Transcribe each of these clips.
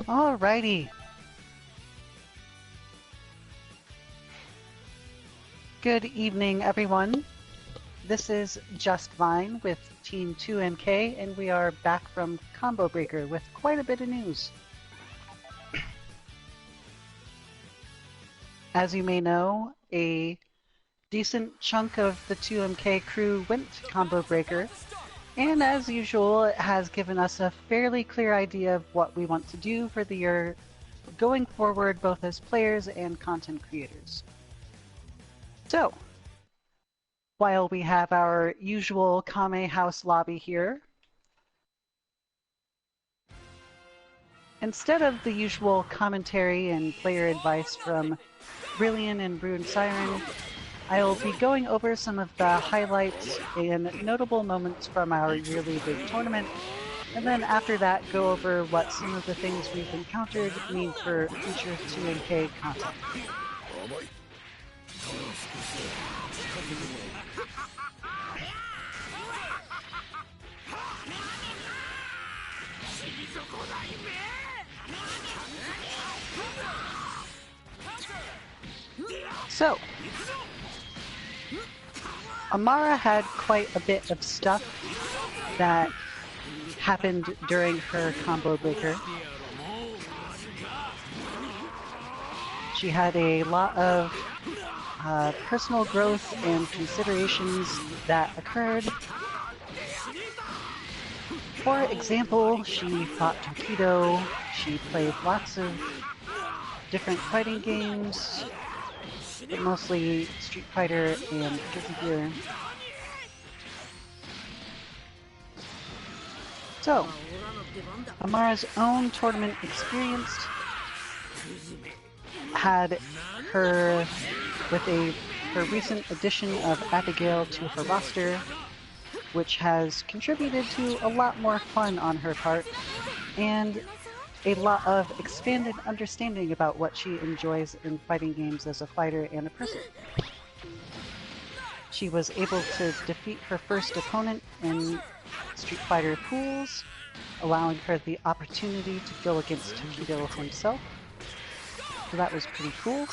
Alrighty. Good evening, everyone. This is Just Vine with Team 2MK, and we are back from Combo Breaker with quite a bit of news. As you may know, a decent chunk of the 2MK crew went to Combo Breaker, and as usual, it has given us a fairly clear idea of what we want to do for the year going forward, both as players and content creators. So, while we have our usual Kame house lobby here, instead of the usual commentary and player advice from Brilliant and Brune Siren, I'll be going over some of the highlights and notable moments from our yearly big tournament, and then after that go over what some of the things we've encountered mean for future 2MK content. So, Amara had quite a bit of stuff that happened during her Combo Breaker. She had a lot of personal growth and considerations that occurred. For example, she fought Tokido, she played lots of different fighting games, but mostly Street Fighter and Guilty Gear. So, Amara's own tournament experience had her with her recent addition of Abigail to her roster, which has contributed to a lot more fun on her part, and a lot of expanded understanding about what she enjoys in fighting games as a fighter and a person. She was able to defeat her first opponent in Street Fighter pools, allowing her the opportunity to go against Tokido himself. So that was pretty cool.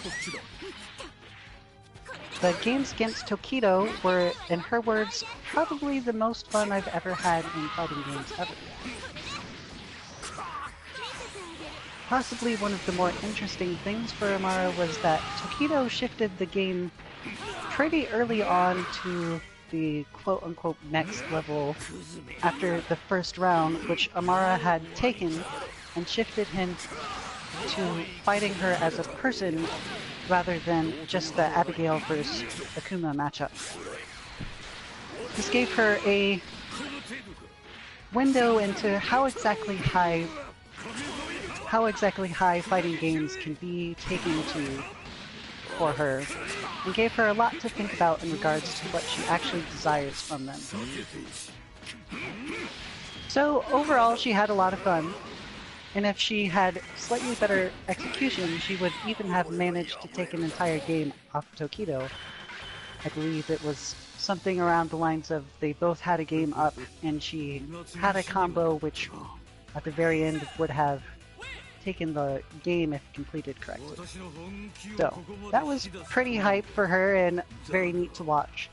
The games against Tokido were, in her words, probably the most fun I've ever had in fighting games ever. Possibly one of the more interesting things for Amara was that Tokido shifted the game pretty early on to the quote-unquote next level after the first round, which Amara had taken, and shifted him to fighting her as a person rather than just the Abigail versus Akuma matchup. This gave her a window into how exactly high fighting games can be taken to for her, and gave her a lot to think about in regards to what she actually desires from them. So overall, she had a lot of fun, and if she had slightly better execution, she would even have managed to take an entire game off Tokido. I believe it was something around the lines of they both had a game up, and she had a combo which at the very end would have taken the game if completed correctly. So, that was pretty hype for her and very neat to watch.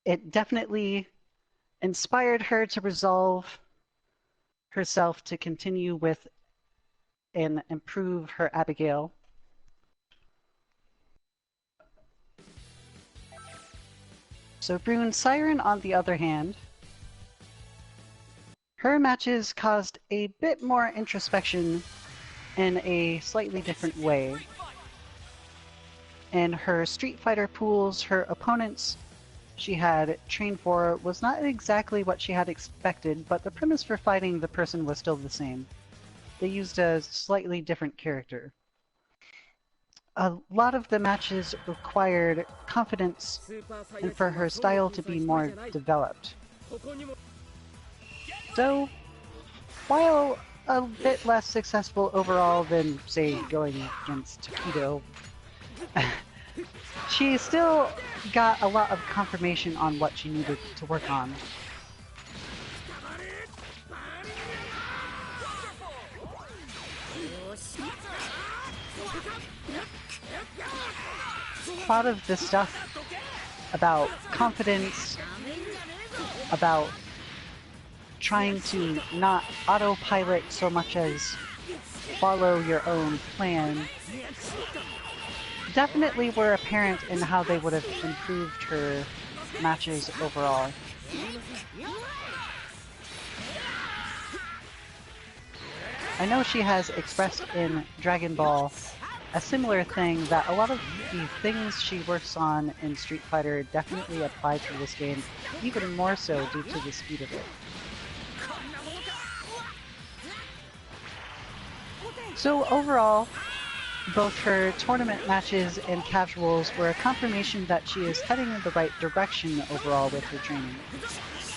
It definitely inspired her to resolve herself to continue with and improve her Abigail. So Brune Siren, on the other hand, her matches caused a bit more introspection in a slightly different way. In her Street Fighter pools, her opponents she had trained for was not exactly what she had expected, but the premise for fighting the person was still the same. They used a slightly different character. A lot of the matches required confidence and for her style to be more developed. So, while a bit less successful overall than, say, going against Tokido, she still got a lot of confirmation on what she needed to work on. A lot of the stuff about confidence, about trying to not autopilot so much as follow your own plan, definitely were apparent in how they would have improved her matches overall. I know she has expressed in Dragon Ball a similar thing, that a lot of the things she works on in Street Fighter definitely apply to this game, even more so due to the speed of it. So overall, both her tournament matches and casuals were a confirmation that she is heading in the right direction overall with her training,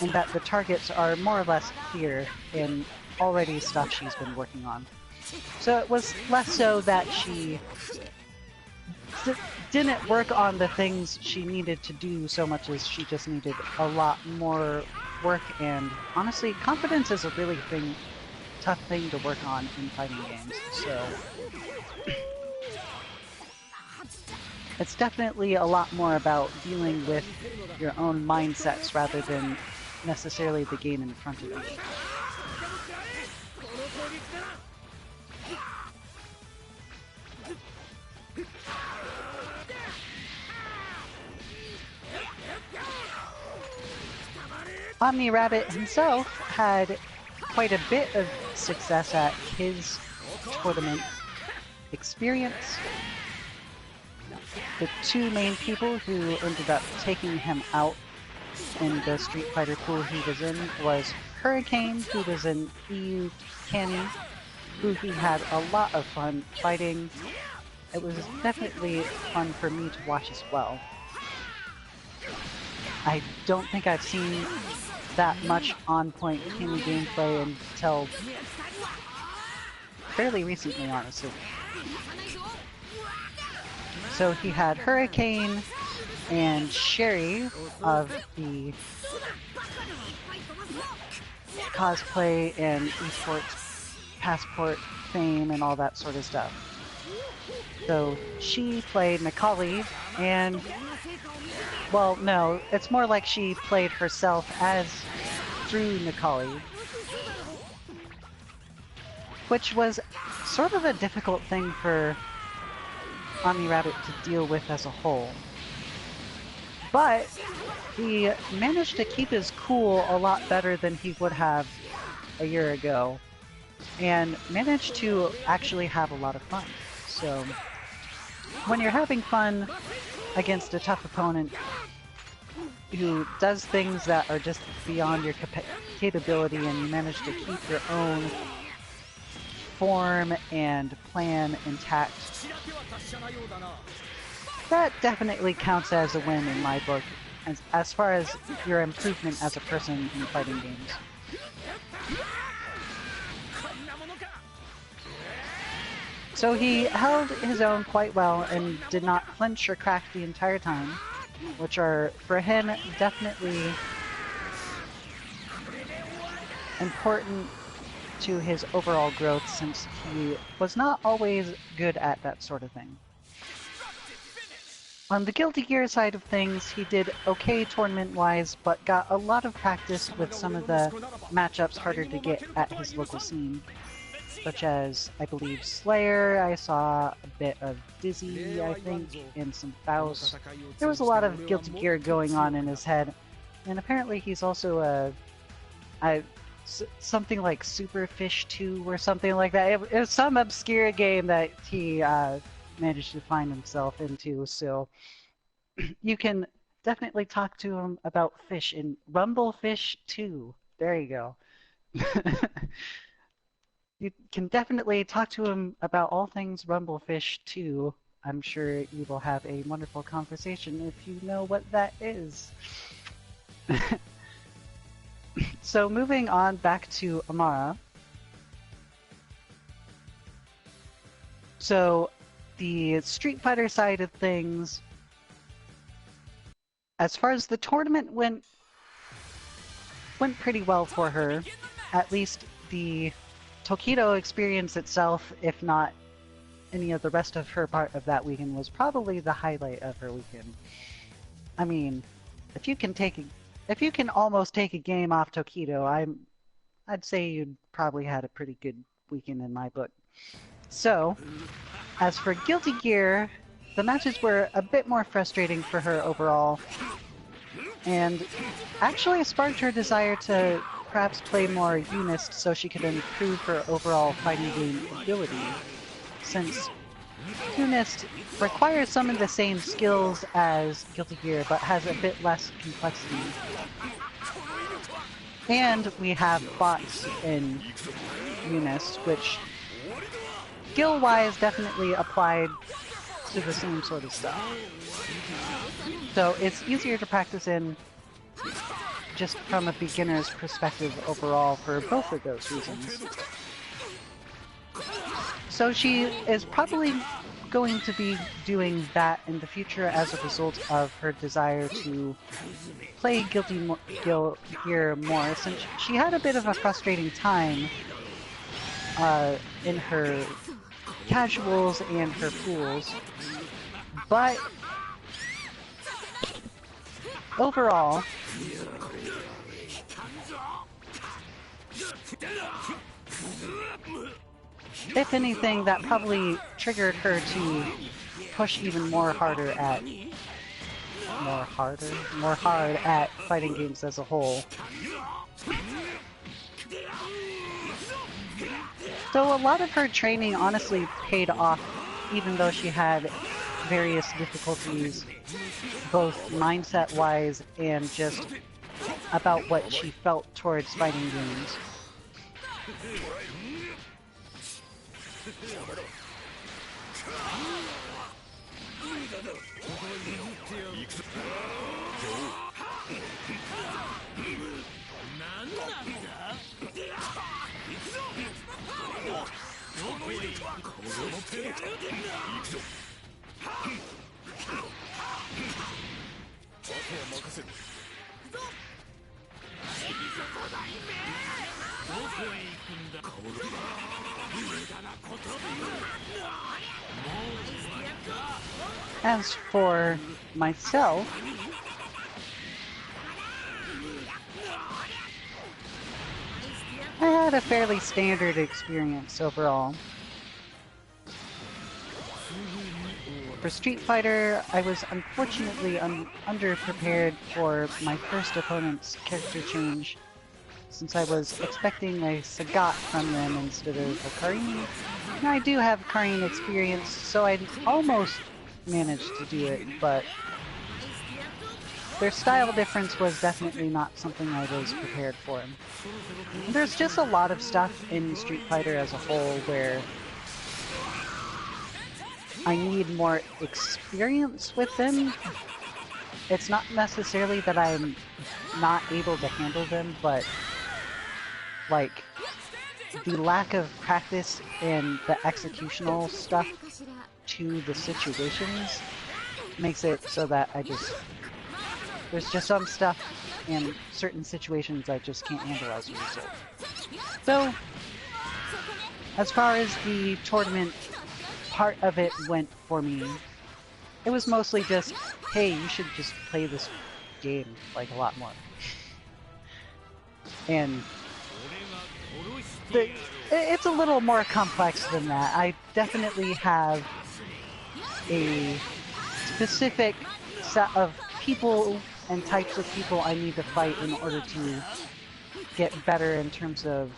and that the targets are more or less clear in already stuff she's been working on. So it was less so that she didn't work on the things she needed to do so much as she just needed a lot more work, and honestly, confidence is a really tough thing to work on in fighting games, so it's definitely a lot more about dealing with your own mindsets rather than necessarily the game in front of you. Omni Rabbit himself had quite a bit of success at his tournament experience. The two main people who ended up taking him out in the Street Fighter pool he was in was Hurricane, who was in EU Kame, who he had a lot of fun fighting. It was definitely fun for me to watch as well. I don't think I've seen that much on-point Kame gameplay until fairly recently, honestly. So he had Hurricane and Sherry of the cosplay and esports passport fame and all that sort of stuff. So she played Macaulay, and well, no, it's more like she played herself as through Macaulay, which was sort of a difficult thing for Omni Rabbit to deal with as a whole. But he managed to keep his cool a lot better than he would have a year ago, and managed to actually have a lot of fun. So when you're having fun against a tough opponent who does things that are just beyond your capability, and you manage to keep your own form and plan intact, that definitely counts as a win in my book, as far as your improvement as a person in fighting games. So he held his own quite well and did not flinch or crack the entire time, which are, for him, definitely important to his overall growth, since he was not always good at that sort of thing. On the Guilty Gear side of things, he did okay tournament-wise, but got a lot of practice with some of the matchups harder to get at his local scene, such as, I believe, Slayer. I saw a bit of Dizzy, I think, and some Faust. There was a lot of Guilty Gear going on in his head, and apparently he's also something like Superfish 2 or something like that. It was some obscure game that he managed to find himself into, so you can definitely talk to him about fish in Rumblefish 2. There you go. You can definitely talk to him about all things Rumblefish 2. I'm sure you will have a wonderful conversation if you know what that is. So moving on back to Amara. So the Street Fighter side of things, as far as the tournament went pretty well for her. At least the Tokido experience itself, if not any of the rest of her part of that weekend was probably the highlight of her weekend. I mean, if you can almost take a game off Tokido, I'd say you'd probably had a pretty good weekend in my book. So, as for Guilty Gear, the matches were a bit more frustrating for her overall, and actually sparked her desire to perhaps play more Unist so she could improve her overall fighting game ability, since Unist requires some of the same skills as Guilty Gear, but has a bit less complexity. And we have bots in Unist, which skill-wise definitely applied to the same sort of stuff. So it's easier to practice in just from a beginner's perspective overall for both of those reasons. So she is probably going to be doing that in the future as a result of her desire to play Guilty Gear more, since she had a bit of a frustrating time in her casuals and her pools. But overall, if anything, that probably triggered her to push even more hard at fighting games as a whole. So a lot of her training honestly paid off, even though she had various difficulties, both mindset-wise and just about what she felt towards fighting games. As for myself, I had a fairly standard experience overall. For Street Fighter, I was unfortunately underprepared for my first opponent's character change, since I was expecting a Sagat from them instead of a Karin. And I do have Karin experience, so I almost managed to do it, but their style difference was definitely not something I was prepared for. And there's just a lot of stuff in Street Fighter as a whole where I need more experience with them. It's not necessarily that I'm not able to handle them, but like the lack of practice in the executional stuff to the situations makes it so that there's just some stuff in certain situations I just can't handle as a result. So, as far as the tournament part of it went for me, it was mostly just, hey, you should just play this game like a lot more. And it's a little more complex than that. I definitely have a specific set of people and types of people I need to fight in order to get better in terms of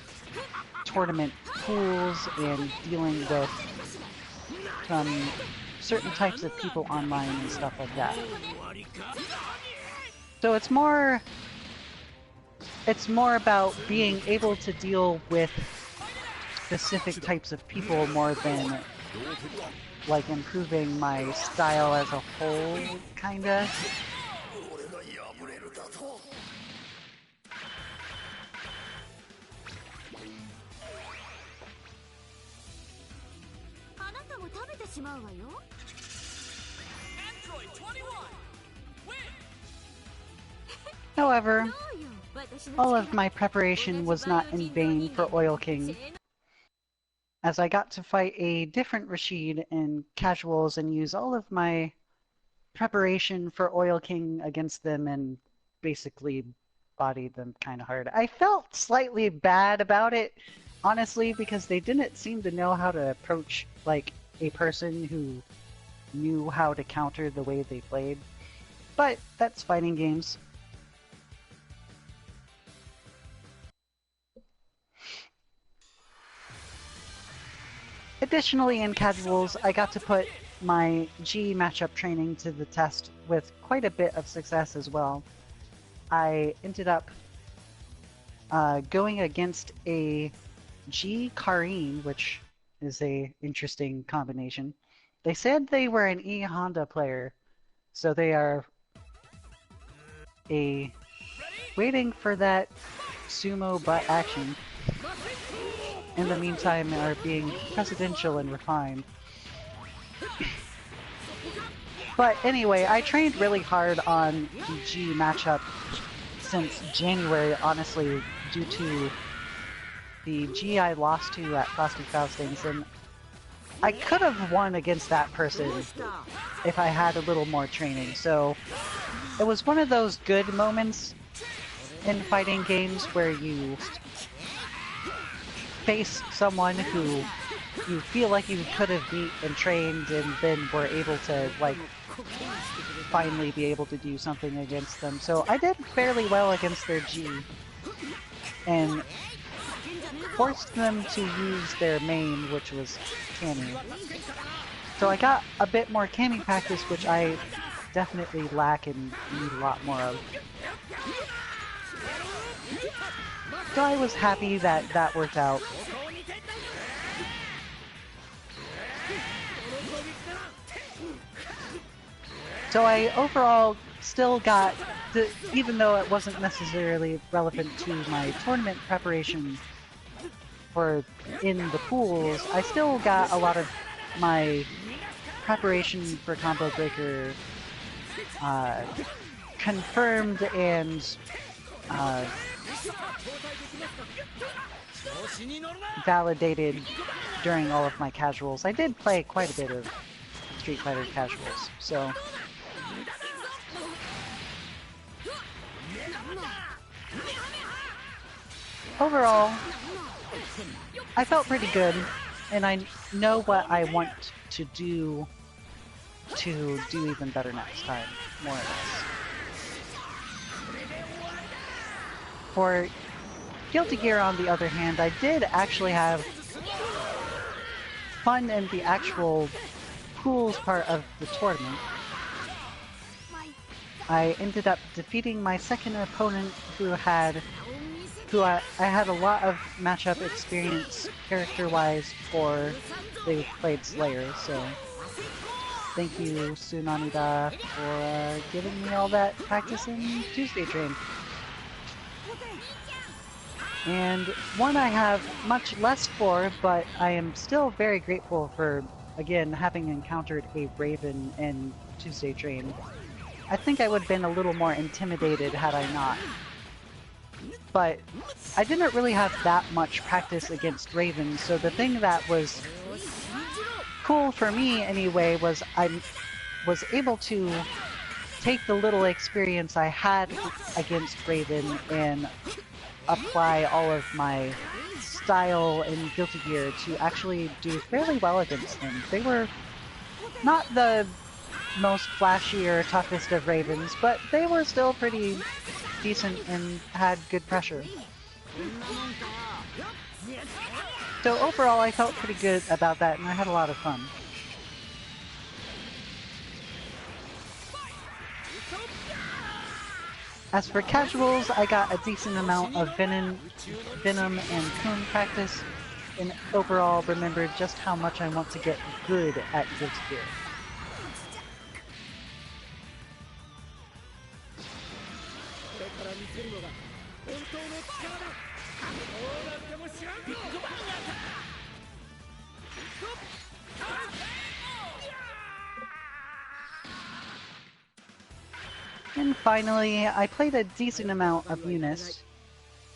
tournament pools and dealing with certain types of people online and stuff like that. So it's more about being able to deal with specific types of people more than like improving my style as a whole, kinda. However, all of my preparation was not in vain for Oil King. as I got to fight a different Rashid in casuals and use all of my preparation for Oil King against them and basically bodied them kind of hard. I felt slightly bad about it, honestly, because they didn't seem to know how to approach like a person who knew how to counter the way they played. But that's fighting games. Additionally, in casuals, I got to put my G matchup training to the test with quite a bit of success as well. I ended up going against a G Karine, which is a interesting combination. They said they were an E Honda player, so they are waiting for that sumo butt action. In the meantime, are being presidential and refined. But anyway, I trained really hard on the G matchup since January, honestly, due to the G I lost to at Frosty Faustings, and I could have won against that person if I had a little more training. So it was one of those good moments in fighting games where you face someone who you feel like you could have beat and trained and then were able to, like, finally be able to do something against them. So I did fairly well against their G and forced them to use their main, which was Kame. So I got a bit more Kame practice, which I definitely lack and need a lot more of. So I was happy that that worked out. So I overall still got, even though it wasn't necessarily relevant to my tournament preparation for in the pools, I still got a lot of my preparation for Combo Breaker confirmed and validated during all of my casuals. I did play quite a bit of Street Fighter casuals, so overall, I felt pretty good, and I know what I want to do even better next time, more or less. For Guilty Gear, on the other hand, I did actually have fun in the actual pools part of the tournament. I ended up defeating my second opponent who I had a lot of matchup experience character-wise for. They played Slayer, so thank you, Tsunamida, for giving me all that practice in Tuesday Train. And one I have much less for, but I am still very grateful for, again, having encountered a Raven in Tuesday Train. I think I would have been a little more intimidated had I not. But I didn't really have that much practice against Raven, so the thing that was cool for me anyway was I was able to take the little experience I had against Raven and apply all of my style in Guilty Gear to actually do fairly well against them. They were not the most flashy or toughest of Ravens, but they were still pretty decent and had good pressure. So overall, I felt pretty good about that, and I had a lot of fun. As for casuals, I got a decent amount of Venom and Kun practice, and overall remembered just how much I want to get good at Guilty Gear. And finally, I played a decent amount of Eunice.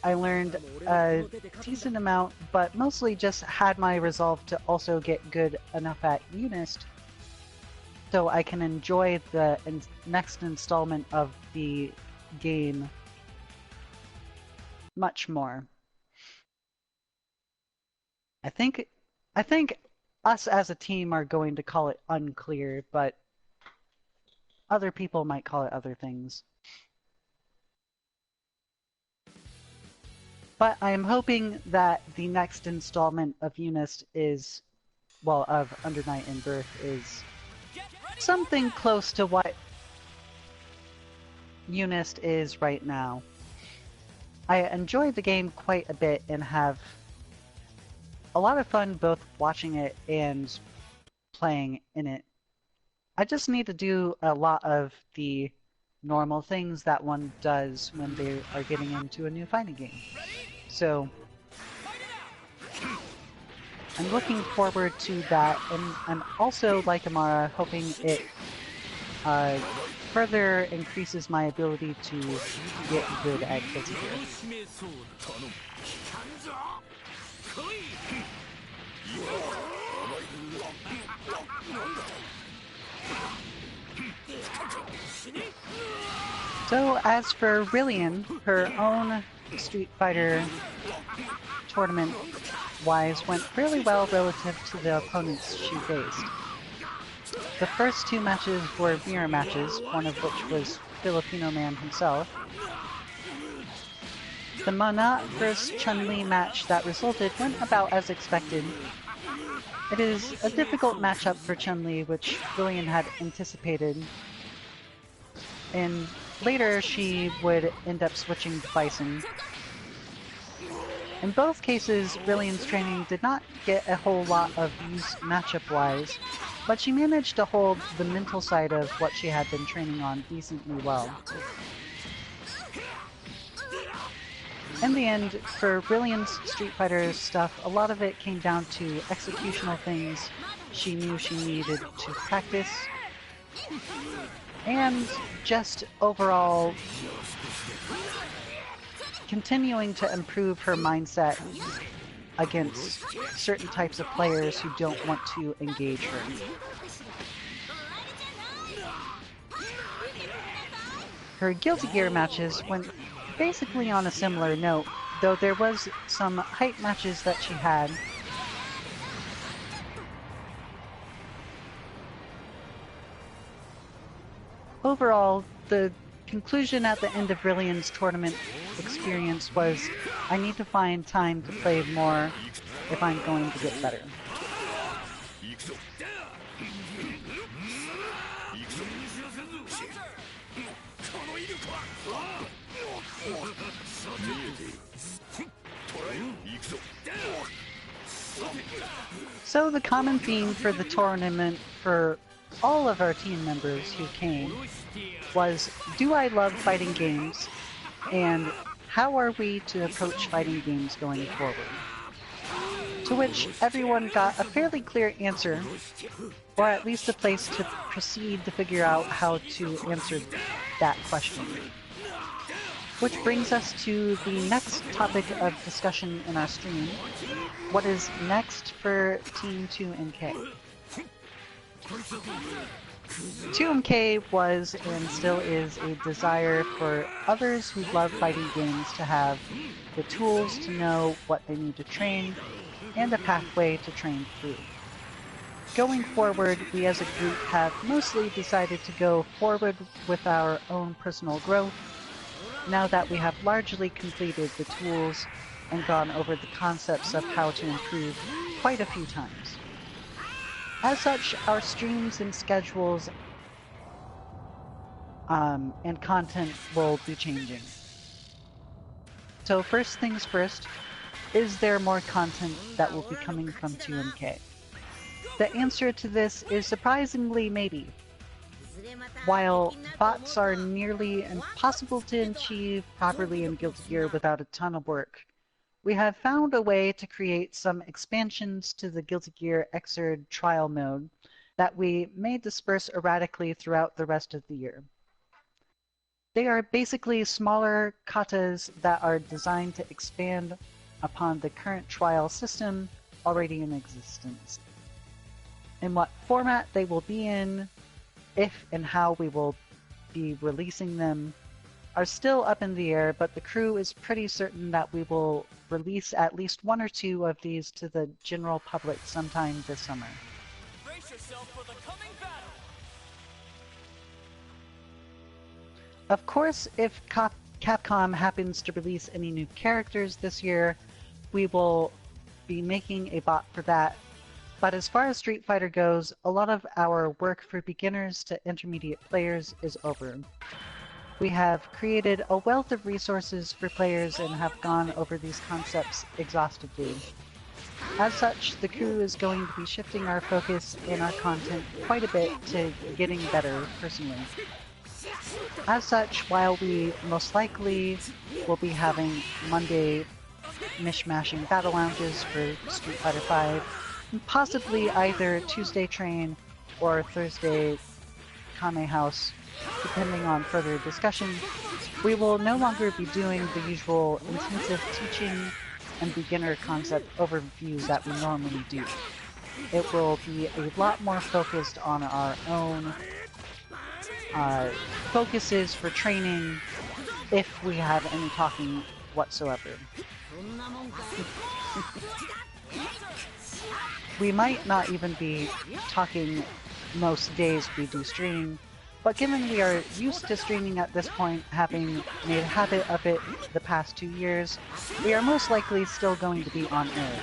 I learned a decent amount, but mostly just had my resolve to also get good enough at Unist so I can enjoy the next installment of the game much more. I think us as a team are going to call it unclear, but other people might call it other things. But I am hoping that the next installment of Unist is, well, of Under Night in Birth is something close to what Unist is right now. I enjoy the game quite a bit and have a lot of fun both watching it and playing in it. I just need to do a lot of the normal things that one does when they are getting into a new fighting game. So I'm looking forward to that, and I'm also, like Amara, hoping it further increases my ability to get good at Guilty Gear. So as for Rillian, her own Street Fighter tournament-wise went fairly well relative to the opponents she faced. The first two matches were mirror matches, one of which was Filipino Man himself. The Monat vs. Chun-Li match that resulted went about as expected. It is a difficult matchup for Chun-Li, which Rillian had anticipated. And later she would end up switching to Bison. In both cases, Rillian's training did not get a whole lot of use matchup-wise, but she managed to hold the mental side of what she had been training on decently well. In the end, for Rillian's Street Fighter stuff, a lot of it came down to executional things she knew she needed to practice, and just overall continuing to improve her mindset against certain types of players who don't want to engage her. Her Guilty Gear matches went basically on a similar note, though there was some hype matches that she had. Overall, the conclusion at the end of Rillian's tournament experience was, I need to find time to play more if I'm going to get better. So the common theme for the tournament for all of our team members who came was, do I love fighting games, and how are we to approach fighting games going forward? To which everyone got a fairly clear answer, or at least a place to proceed to figure out how to answer that question. Which brings us to the next topic of discussion in our stream. What is next for Team 2MK? 2MK was and still is a desire for others who love fighting games to have the tools to know what they need to train and a pathway to train through. Going forward, we as a group have mostly decided to go forward with our own personal growth now that we have largely completed the tools and gone over the concepts of how to improve quite a few times. As such, our streams and schedules and content will be changing. So first things first, is there more content that will be coming from 2MK? The answer to this is surprisingly maybe. While bots are nearly impossible to achieve properly in Guilty Gear without a ton of work, we have found a way to create some expansions to the Guilty Gear Xrd trial mode that we may disperse erratically throughout the rest of the year. They are basically smaller katas that are designed to expand upon the current trial system already in existence. In what format they will be in, if and how we will be releasing them, are still up in the air, but the crew is pretty certain that we will release at least one or two of these to the general public sometime this summer. Brace yourself for the coming battle. Of course, if Capcom happens to release any new characters this year, we will be making a bot for that. But as far as Street Fighter goes, a lot of our work for beginners to intermediate players is over. We have created a wealth of resources for players and have gone over these concepts exhaustively. As such, the crew is going to be shifting our focus and our content quite a bit to getting better personally. As such, while we most likely will be having Monday mishmashing battle lounges for Street Fighter V, and possibly either Tuesday Train or Thursday Kame House, depending on further discussion, we will no longer be doing the usual intensive teaching and beginner concept overviews that we normally do. It will be a lot more focused on our own focuses for training, if we have any talking whatsoever. We might not even be talking most days we do streaming, but given we are used to streaming at this point, having made a habit of it the past 2 years, we are most likely still going to be on air.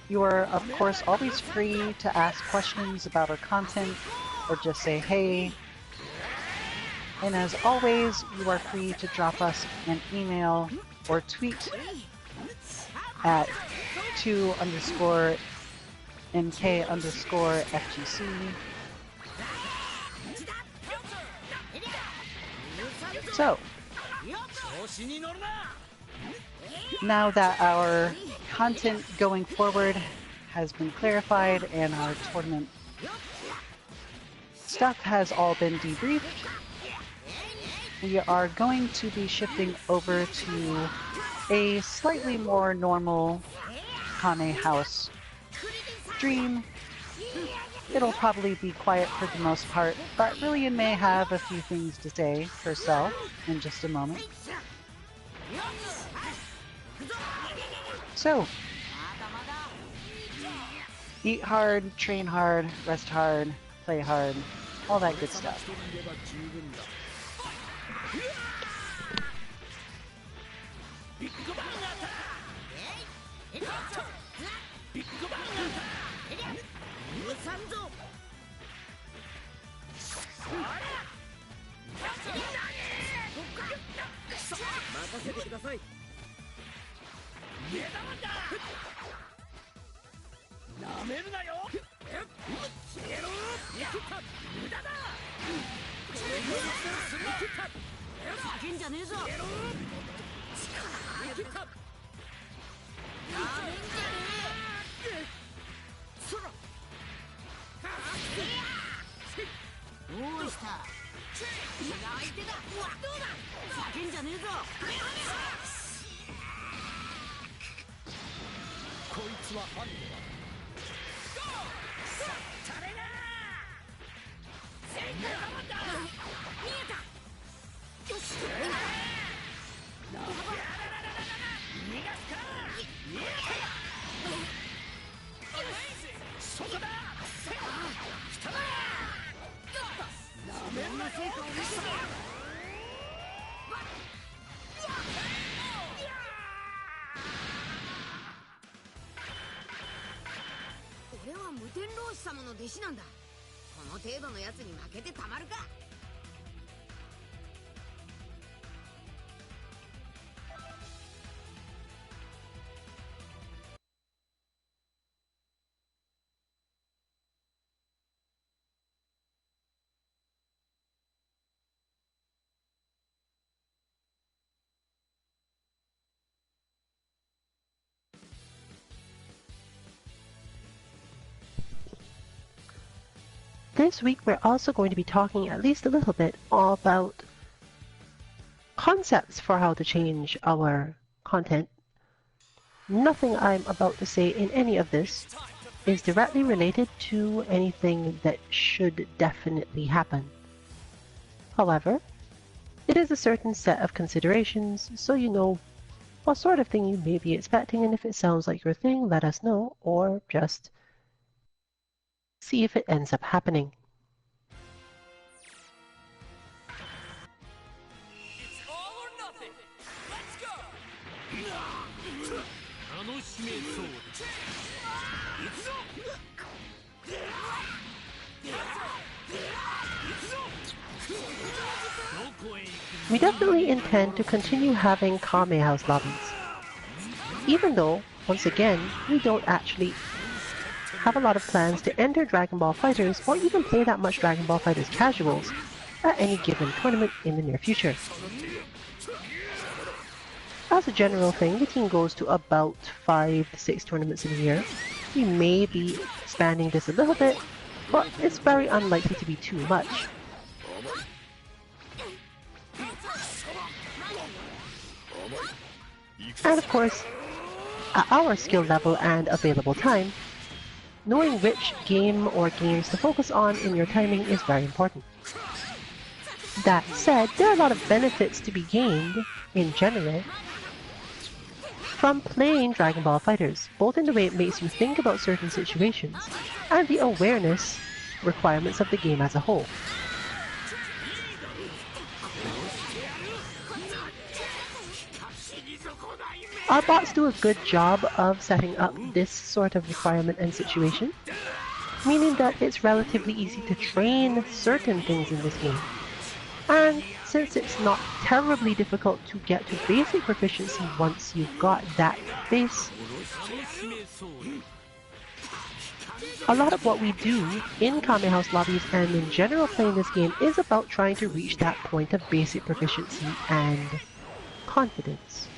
You are, of course, always free to ask questions about our content, or just say hey. And as always, you are free to drop us an email or tweet at 2_NK_FGC. So, now that our content going forward has been clarified and our tournament stuff has all been debriefed, we are going to be shifting over to a slightly more normal Kame House stream. It'll probably be quiet for the most part, but Lillian may have a few things to say herself in just a moment. So, eat hard, train hard, rest hard, play hard, all that good stuff. This week we're also going to be talking at least a little bit all about concepts for how to change our content, nothing I'm about to say in any of this is directly related to anything that should definitely happen. However, it is a certain set of considerations, so you know what sort of thing you may be expecting, and if it sounds like your thing, let us know, or just see if it ends up happening. It's all or nothing. Let's go. We definitely intend to continue having Kame House lobbies, even though, once again, we don't actually have a lot of plans to enter Dragon Ball FighterZ or even play that much Dragon Ball FighterZ casuals at any given tournament in the near future. As a general thing, the team goes to about 5 to 6 tournaments in a year. We may be expanding this a little bit, but it's very unlikely to be too much. And of course, at our skill level and available time, knowing which game or games to focus on in your timing is very important. That said, there are a lot of benefits to be gained, in general, from playing Dragon Ball FighterZ, both in the way it makes you think about certain situations, and the awareness requirements of the game as a whole. Our bots do a good job of setting up this sort of requirement and situation, meaning that it's relatively easy to train certain things in this game. And since it's not terribly difficult to get to basic proficiency once you've got that base, a lot of what we do in Kame House lobbies and in general playing this game is about trying to reach that point of basic proficiency and confidence.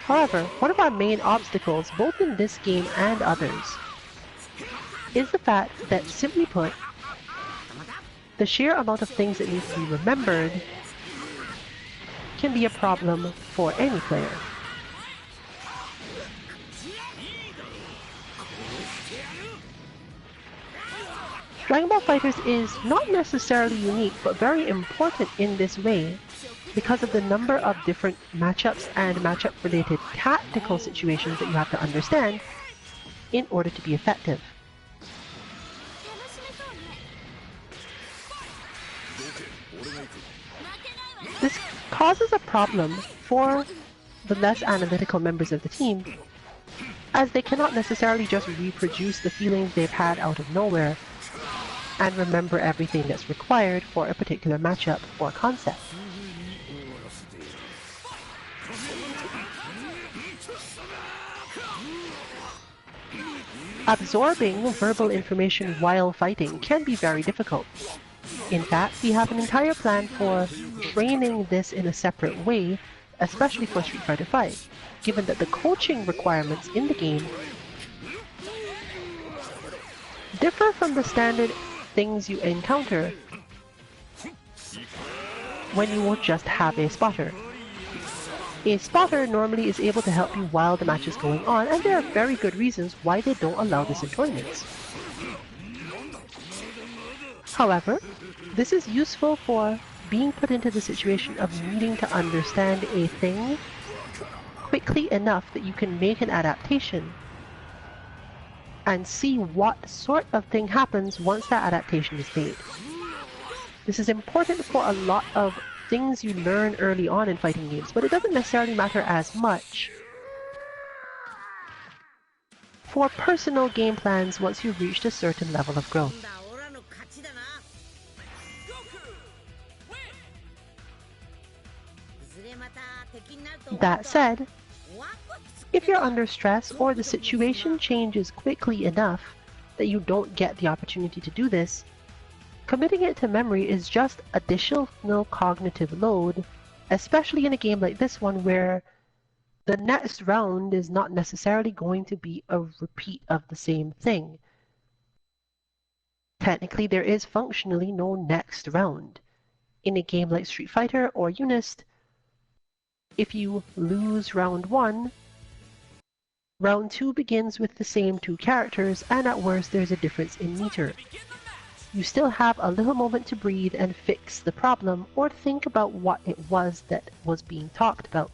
However, one of our main obstacles, both in this game and others, is the fact that, simply put, the sheer amount of things that need to be remembered can be a problem for any player. Dragon Ball FighterZ is not necessarily unique, but very important in this way because of the number of different matchups and matchup-related tactical situations that you have to understand in order to be effective. This causes a problem for the less analytical members of the team, as they cannot necessarily just reproduce the feelings they've had out of nowhere and remember everything that's required for a particular matchup or concept. Absorbing verbal information while fighting can be very difficult. In fact, we have an entire plan for training this in a separate way, especially for Street Fighter V, given that the coaching requirements in the game differ from the standard things you encounter when you will just have a spotter. A spotter normally is able to help you while the match is going on, and there are very good reasons why they don't allow this in tournaments. However, this is useful for being put into the situation of needing to understand a thing quickly enough that you can make an adaptation and see what sort of thing happens once that adaptation is made. This is important for a lot of things you learn early on in fighting games, but it doesn't necessarily matter as much for personal game plans once you've reached a certain level of growth. That said, if you're under stress or the situation changes quickly enough that you don't get the opportunity to do this, committing it to memory is just additional cognitive load, especially in a game like this one where the next round is not necessarily going to be a repeat of the same thing. Technically, there is functionally no next round. In a game like Street Fighter or Unist, if you lose round 1, round 2 begins with the same 2 characters, and at worst there's a difference in meter. You still have a little moment to breathe and fix the problem, or think about what it was that was being talked about,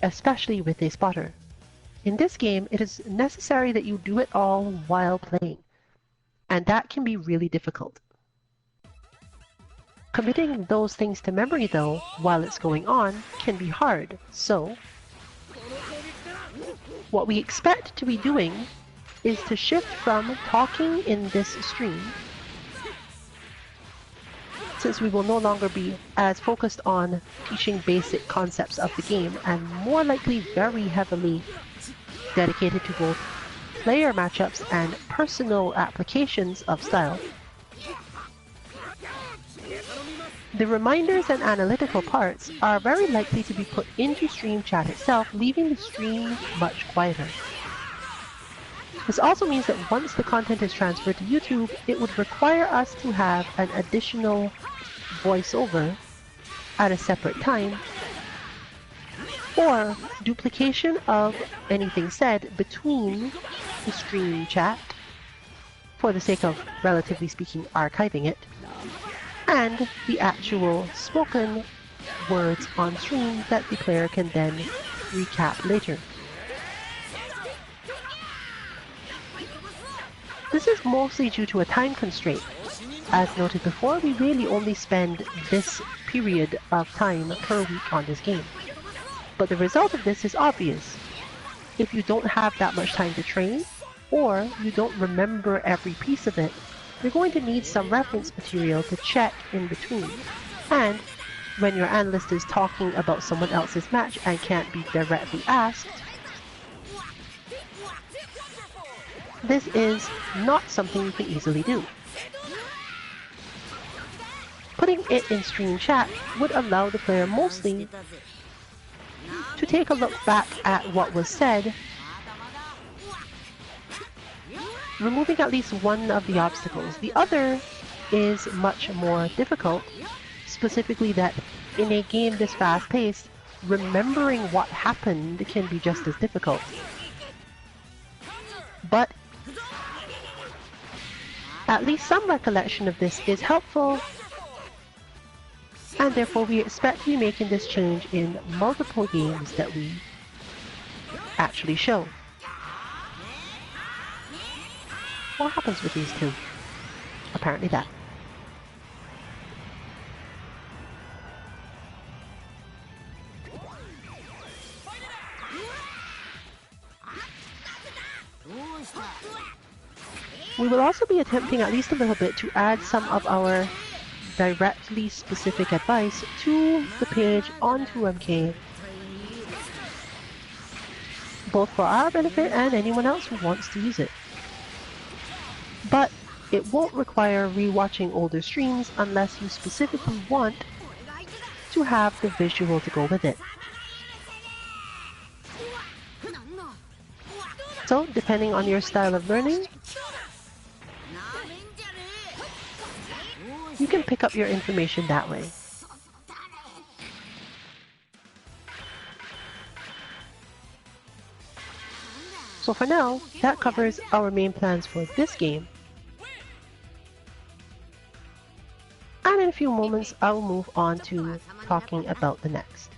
especially with a spotter. In this game, it is necessary that you do it all while playing, and that can be really difficult. Committing those things to memory, though, while it's going on, can be hard, so what we expect to be doing is to shift from talking in this stream, since we will no longer be as focused on teaching basic concepts of the game and more likely very heavily dedicated to both player matchups and personal applications of style. The reminders and analytical parts are very likely to be put into stream chat itself, leaving the stream much quieter. This also means that once the content is transferred to YouTube, it would require us to have an additional voiceover at a separate time, or duplication of anything said between the stream chat, for the sake of, relatively speaking, archiving it, and the actual spoken words on stream that the player can then recap later. This is mostly due to a time constraint. As noted before, we really only spend this period of time per week on this game. But the result of this is obvious. If you don't have that much time to train, or you don't remember every piece of it, you're going to need some reference material to check in between. And when your analyst is talking about someone else's match and can't be directly asked, this is not something you can easily do. Putting it in stream chat would allow the player mostly to take a look back at what was said, removing at least one of the obstacles. The other is much more difficult, specifically that in a game this fast-paced, remembering what happened can be just as difficult. But at least some recollection of this is helpful, and therefore we expect to be making this change in multiple games that we actually show. What happens with these two? Apparently that. We will also be attempting at least a little bit to add some of our directly specific advice to the page on 2MK, both for our benefit and anyone else who wants to use it. But it won't require rewatching older streams unless you specifically want to have the visual to go with it. So, depending on your style of learning, you can pick up your information that way. So for now, that covers our main plans for this game. And in a few moments, I'll move on to talking about the next.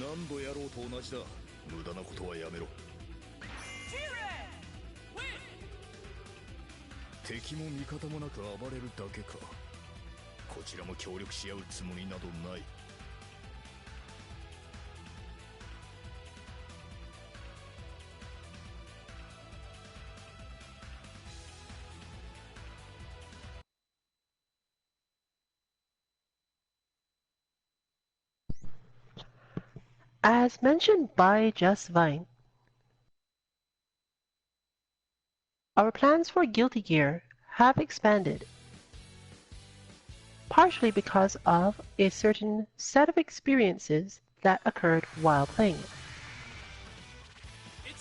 何度やろうと同じだ。無駄なことはやめろ。敵も味方もなく暴れるだけか。こちらも協力し合うつもりなどない。As mentioned by Just Vine, our plans for Guilty Gear have expanded, partially because of a certain set of experiences that occurred while playing it.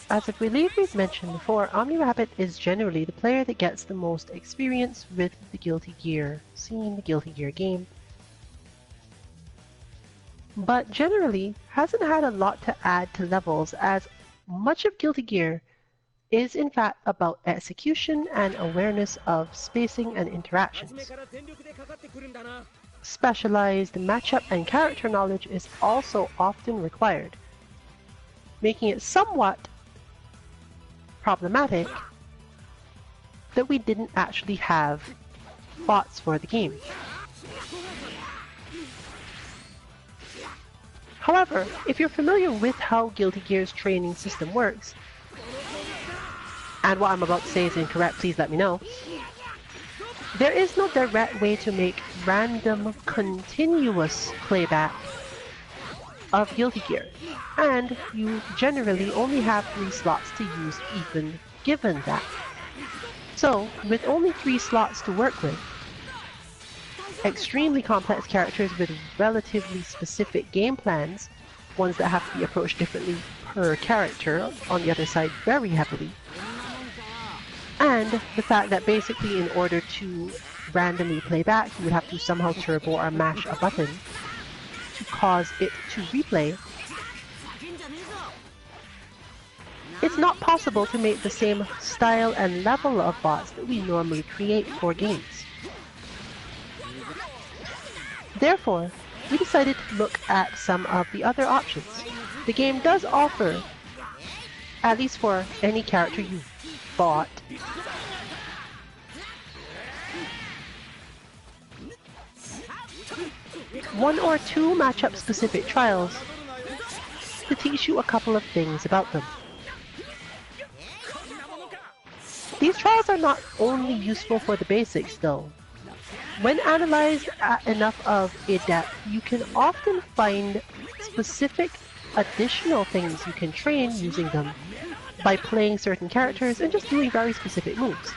As I believe we've mentioned before, OmniRapid is generally the player that gets the most experience with the Guilty Gear scene, the Guilty Gear game, but generally hasn't had a lot to add to levels, as much of Guilty Gear is in fact about execution and awareness of spacing and interactions. Specialized matchup and character knowledge is also often required, making it somewhat problematic that we didn't actually have bots for the game. However, if you're familiar with how Guilty Gear's training system works, and what I'm about to say is incorrect, please let me know. There is no direct way to make random, continuous playback of Guilty Gear, and you generally only have 3 slots to use even given that. So, with only 3 slots to work with, extremely complex characters with relatively specific game plans, ones that have to be approached differently per character, on the other side very heavily, and the fact that basically in order to randomly play back, you would have to somehow turbo or mash a button to cause it to replay. It's not possible to make the same style and level of bots that we normally create for games. Therefore, we decided to look at some of the other options. The game does offer, at least for any character you bought, one or two matchup specific trials to teach you a couple of things about them. These trials are not only useful for the basics though. When analyzed at enough of a depth, you can often find specific additional things you can train using them by playing certain characters and just doing very specific moves.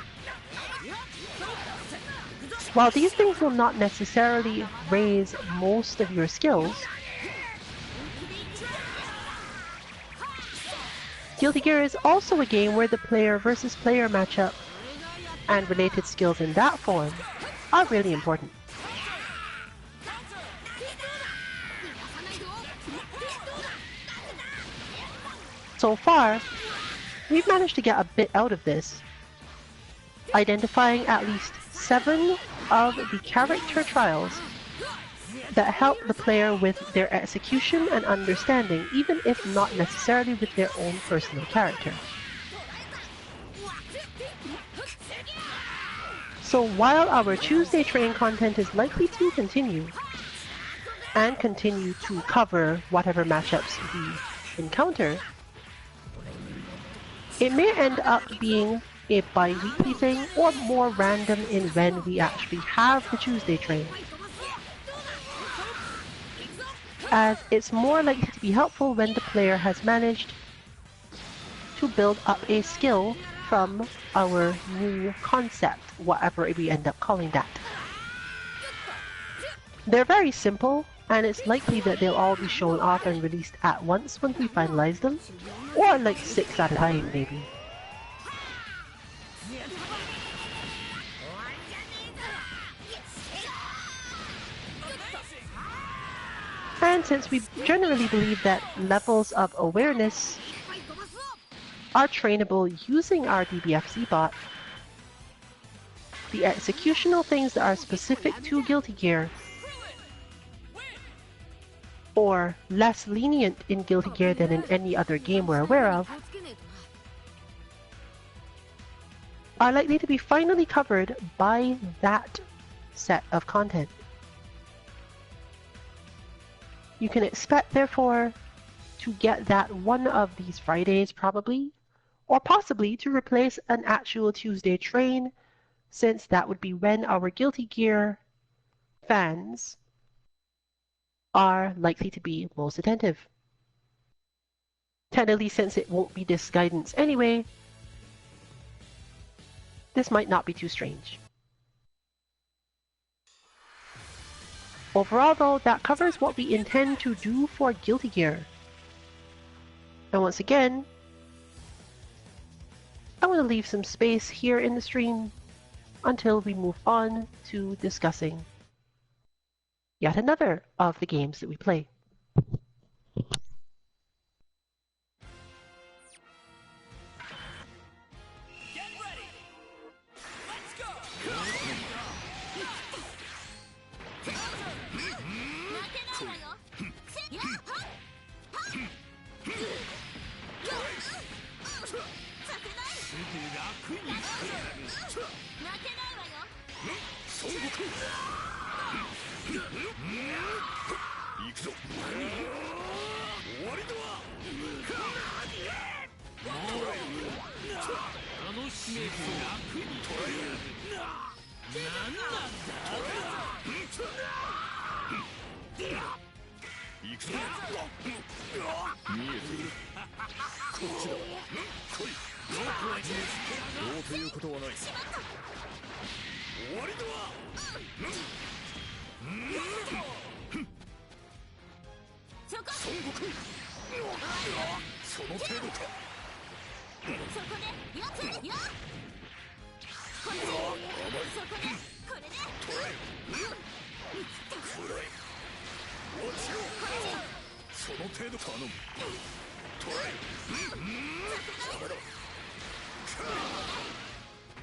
While these things will not necessarily raise most of your skills, Guilty Gear is also a game where the player versus player matchup and related skills in that form are really important. So far, we've managed to get a bit out of this, identifying at least 7 of the character trials that help the player with their execution and understanding, even if not necessarily with their own personal character. So while our Tuesday train content is likely to continue, and continue to cover whatever matchups we encounter, it may end up being a bi-weekly thing or more random in when we actually have the Tuesday train, as it's more likely to be helpful when the player has managed to build up a skill from our new concept, whatever we end up calling that. They're very simple, and it's likely that they'll all be shown off and released at once when we finalize them, or like 6 at a time maybe. And since we generally believe that levels of awareness are trainable using our DBFZ bot, the executional things that are specific to Guilty Gear, or less lenient in Guilty Gear than in any other game we're aware of, are likely to be finally covered by that set of content. You can expect, therefore, to get that one of these Fridays probably, or possibly to replace an actual Tuesday train, since that would be when our Guilty Gear fans are likely to be most attentive. Technically, since it won't be this guidance anyway, this might not be too strange. Overall though, that covers what we intend to do for Guilty Gear. And once again, I want to leave some space here in the stream until we move on to discussing yet another of the games that we play. Get ready. Let's go. 行くぞ。終わりだわ。楽しめそう楽に捕らえよう。なんなんだ。行くぞ。見えている。こっちだ。来い。どうということはない。終わりだわ。孫悟空。その程度か。そこでやつよ。これでそこでこれで捕らえ。くらえ。落ちろ。その程度か。頼む。捕らえ。邪魔だ。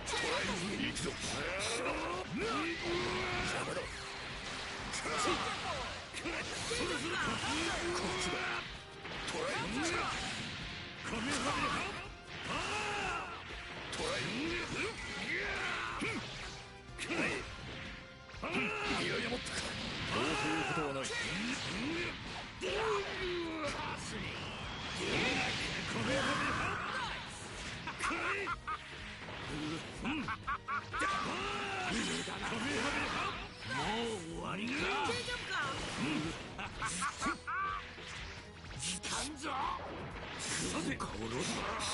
捕らえ。行くぞ。邪魔だ。こっちだ。捕らえ。カメハメハ。捕らえ。いややもったか。どうということはない。もう終わりか。大丈夫か。時間ぞ。さて殺す。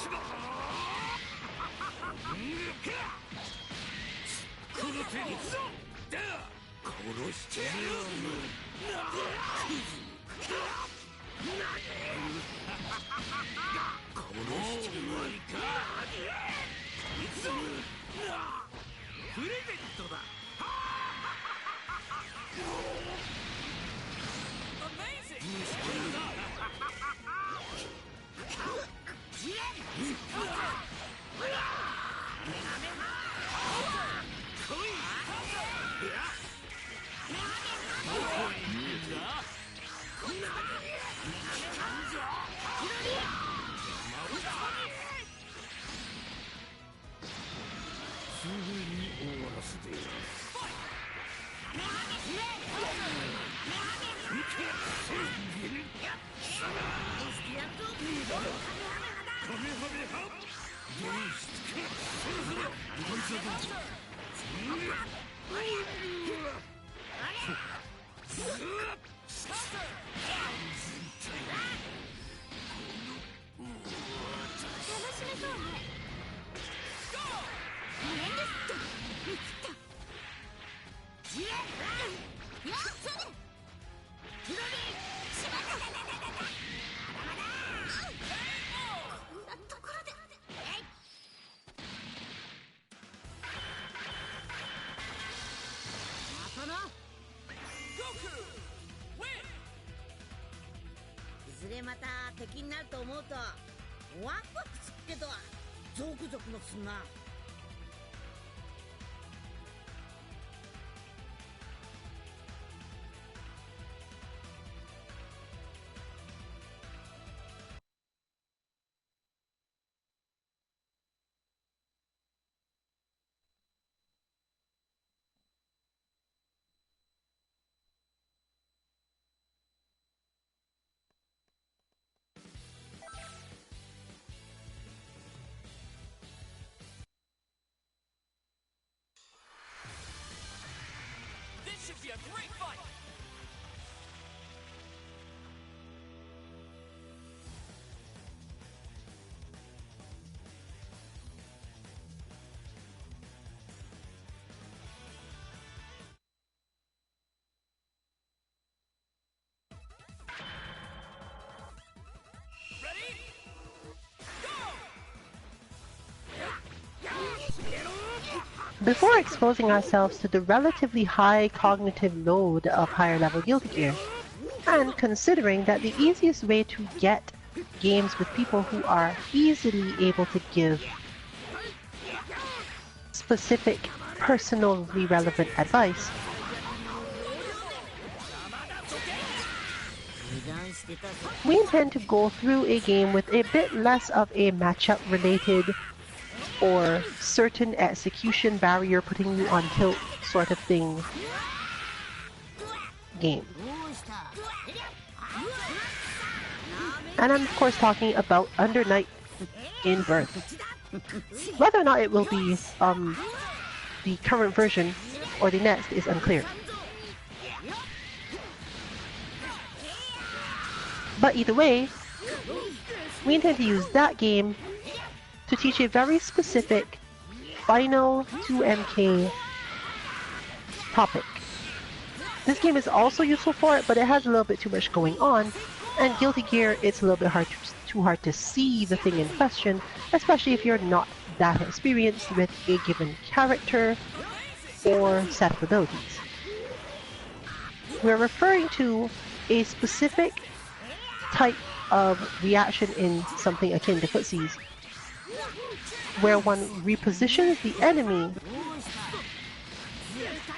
この手に殺してやる。殺して終わりか。プレゼントだ。すぐに終わらせてやる。カメハメハ。どうしてか。そろそろこいつはどうぞ。楽しめそうね。いずれまた敵になると思うとワクワクするけどゾクゾクもすんな。This should be a great fight! Ready? Before exposing ourselves to the relatively high cognitive load of higher level Guilty Gear, and considering that the easiest way to get games with people who are easily able to give specific, personally relevant advice, we intend to go through a game with a bit less of a matchup related or certain execution barrier putting you on tilt sort of thing game. And I'm of course talking about Under Night in Birth. Whether or not it will be the current version or the next is unclear. But either way, we intend to use that game to teach a very specific final 2MK topic. This game is also useful for it, but it has a little bit too much going on, and Guilty Gear, it's a little bit too hard to see the thing in question, especially if you're not that experienced with a given character or set of abilities. We're referring to a specific type of reaction in something akin to footsies, where one repositions the enemy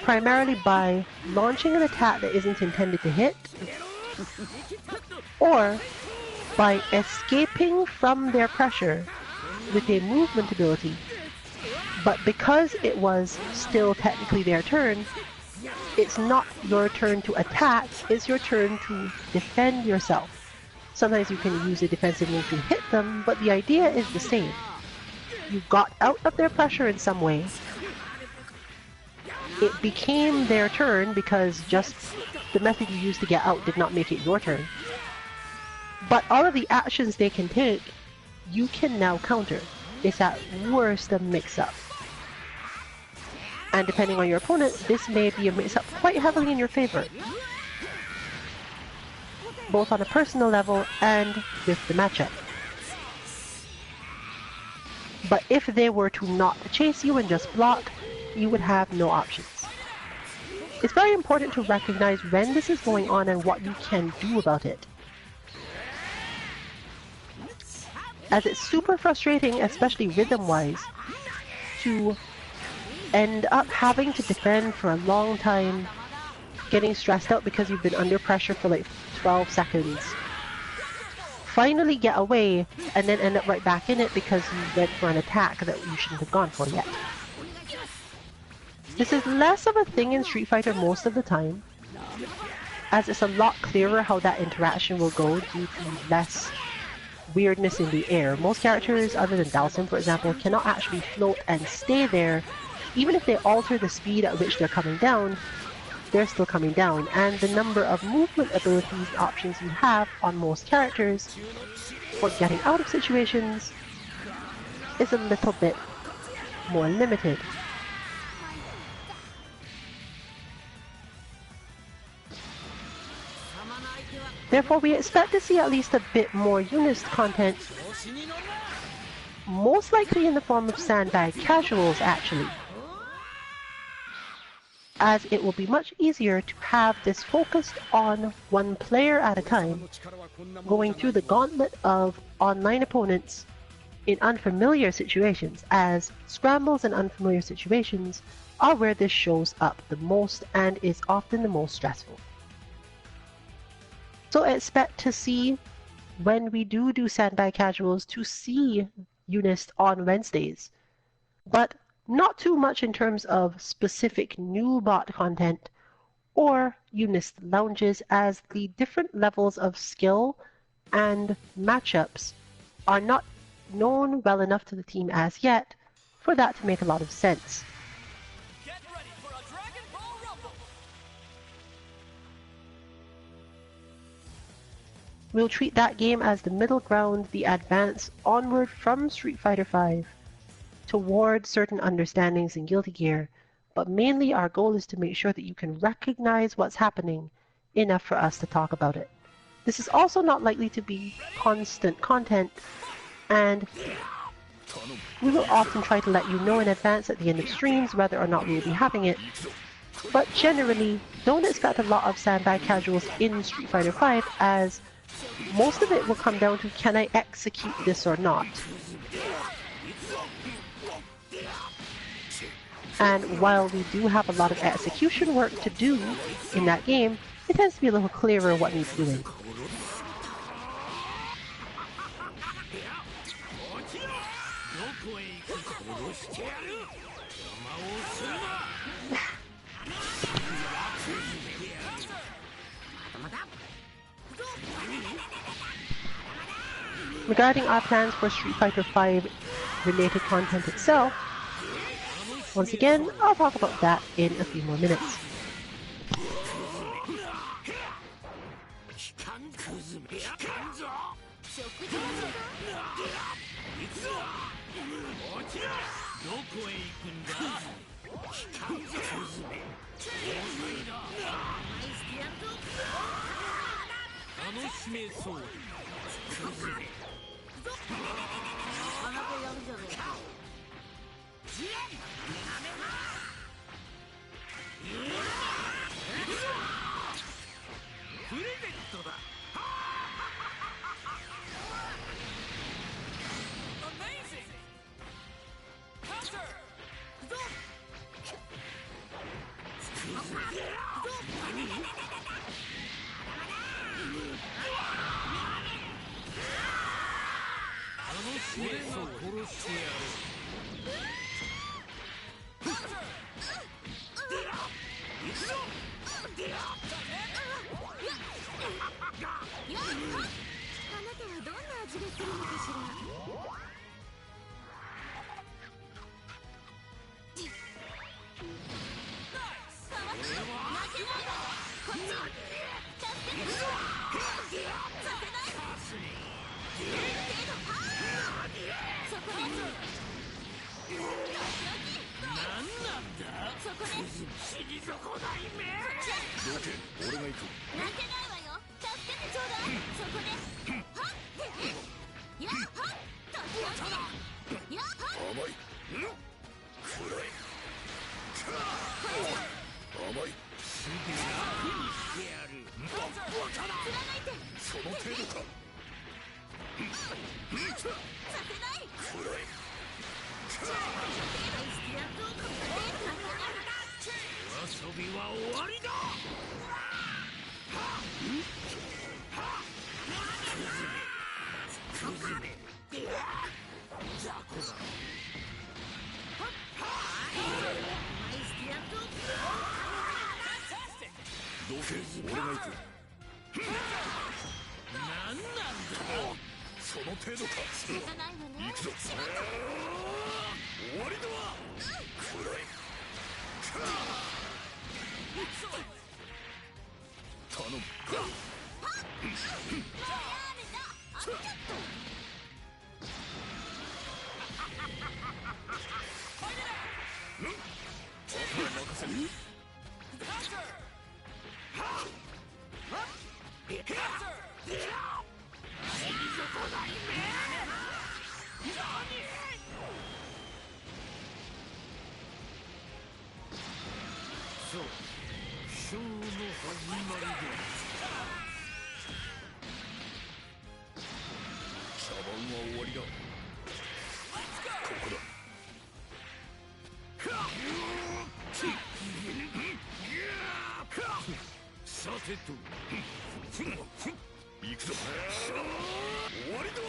primarily by launching an attack that isn't intended to hit, or by escaping from their pressure with a movement ability. But because it was still technically their turn, it's not your turn to attack, it's your turn to defend yourself. Sometimes you can use a defensive move to hit them, but the idea is the same. You got out of their pressure in some way. It became their turn because just the method you used to get out did not make it your turn. But all of the actions they can take, you can now counter. It's at worst a mix-up. And depending on your opponent, this may be a mix-up quite heavily in your favor, both on a personal level and with the matchup. But if they were to not chase you and just block, you would have no options. It's very important to recognize when this is going on and what you can do about it, as it's super frustrating, especially rhythm-wise, to end up having to defend for a long time, getting stressed out because you've been under pressure for like 12 seconds. Finally get away, and then end up right back in it because you went for an attack that you shouldn't have gone for yet. This is less of a thing in Street Fighter most of the time, as it's a lot clearer how that interaction will go due to less weirdness in the air. Most characters, other than Dalsim for example, cannot actually float and stay there. Even if they alter the speed at which they're coming down, they're still coming down, and the number of movement abilities and options you have on most characters for getting out of situations is a little bit more limited. Therefore, we expect to see at least a bit more UNIST content, most likely in the form of sandbag casuals actually, as it will be much easier to have this focused on one player at a time, going through the gauntlet of online opponents in unfamiliar situations, as scrambles and unfamiliar situations are where this shows up the most and is often the most stressful. So expect to see, when we do sandbag casuals, to see UNIST on Wednesdays, but not too much in terms of specific new bot content or UNIST lounges, as the different levels of skill and matchups are not known well enough to the team as yet for that to make a lot of sense. Get ready for a Dragon Ball Rumble! We'll treat that game as the middle ground, the advance onward from Street Fighter V toward certain understandings in Guilty Gear, but mainly our goal is to make sure that you can recognize what's happening enough for us to talk about it. This is also not likely to be constant content, and we will often try to let you know in advance at the end of streams whether or not we will be having it, but generally don't expect a lot of sandbag casuals in Street Fighter V, as most of it will come down to, can I execute this or not? And while we do have a lot of execution work to do in that game, it tends to be a little clearer what needs doing. Regarding our plans for Street Fighter V related content itself, once again, I'll talk about that in a few more minutes. Amazing! Counter! 俺が殺してやる。あなたはどんな味がするのかしら。どけ、俺が行く。負けないわよ。助けてちょうだい。そこではっやっはっとやっはっ甘い。暗い。甘い。すぐ楽にしてやる。その程度か。させない。暗い。遊びは終わりだ。どけ、俺が行く。何なんだ。その程度か。行くぞ。終わりだわ。暗い。頼む。任せる。そう、ショーの始まりだ。茶番は終わりだ。ここだ。さてと行くぞ。終わりだわ。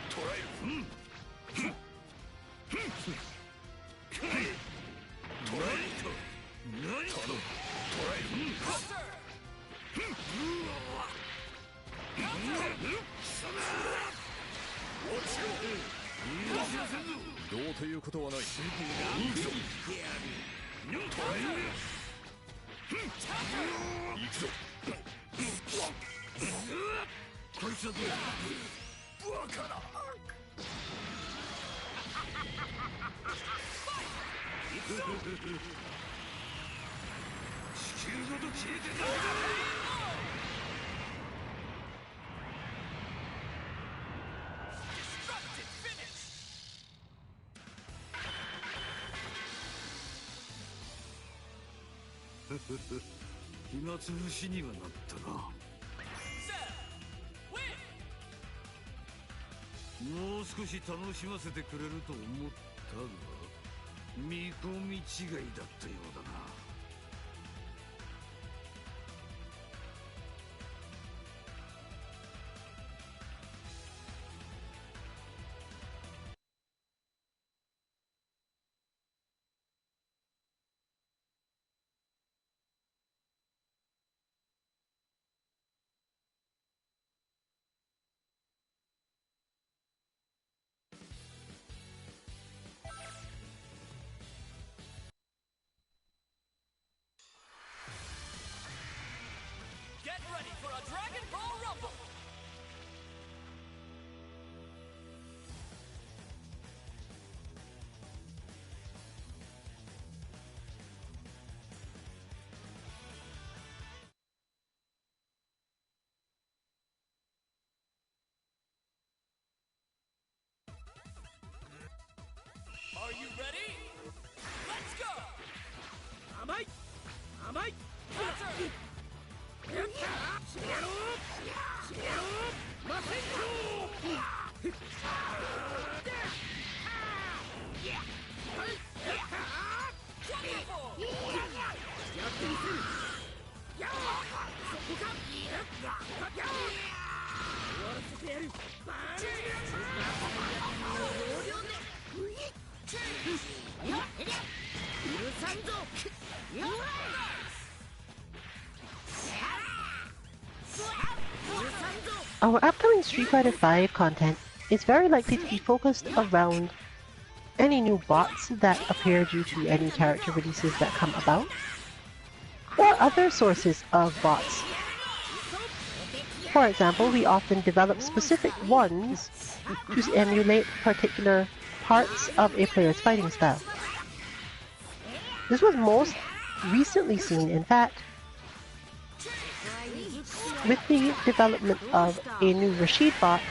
捕らえる。捕らえる。何頼む。捕らえる。どうということはない。行くぞ。行くぞ。こいつはどうだ。バカな。地球ごと消えてた。暇つぶしにはなったな。もう少し楽しませてくれると思ったが見込み違いだったようだな。You ready? Let's go! 甘い甘い Counter! やったしめろしめろ魔戦場 Wonderful! やってみせるやそこかや終わらせてやるバーン容量で許さんぞよー Our upcoming Street Fighter V content is very likely to be focused around any new bots that appear due to any character releases that come about, or other sources of bots. For example, we often develop specific ones to emulate particular parts of a player's fighting style. This was most recently seen, in fact, with the development of a new Rashid bot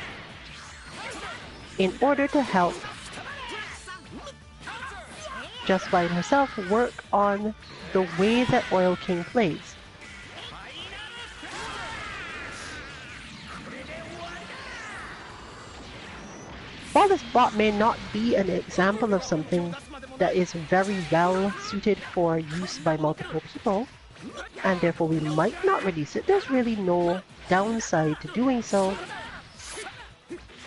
in order to help Justified herself work on the way that Oil King plays. While this bot may not be an example of something that is very well suited for use by multiple people, and therefore we might not release it, there's really no downside to doing so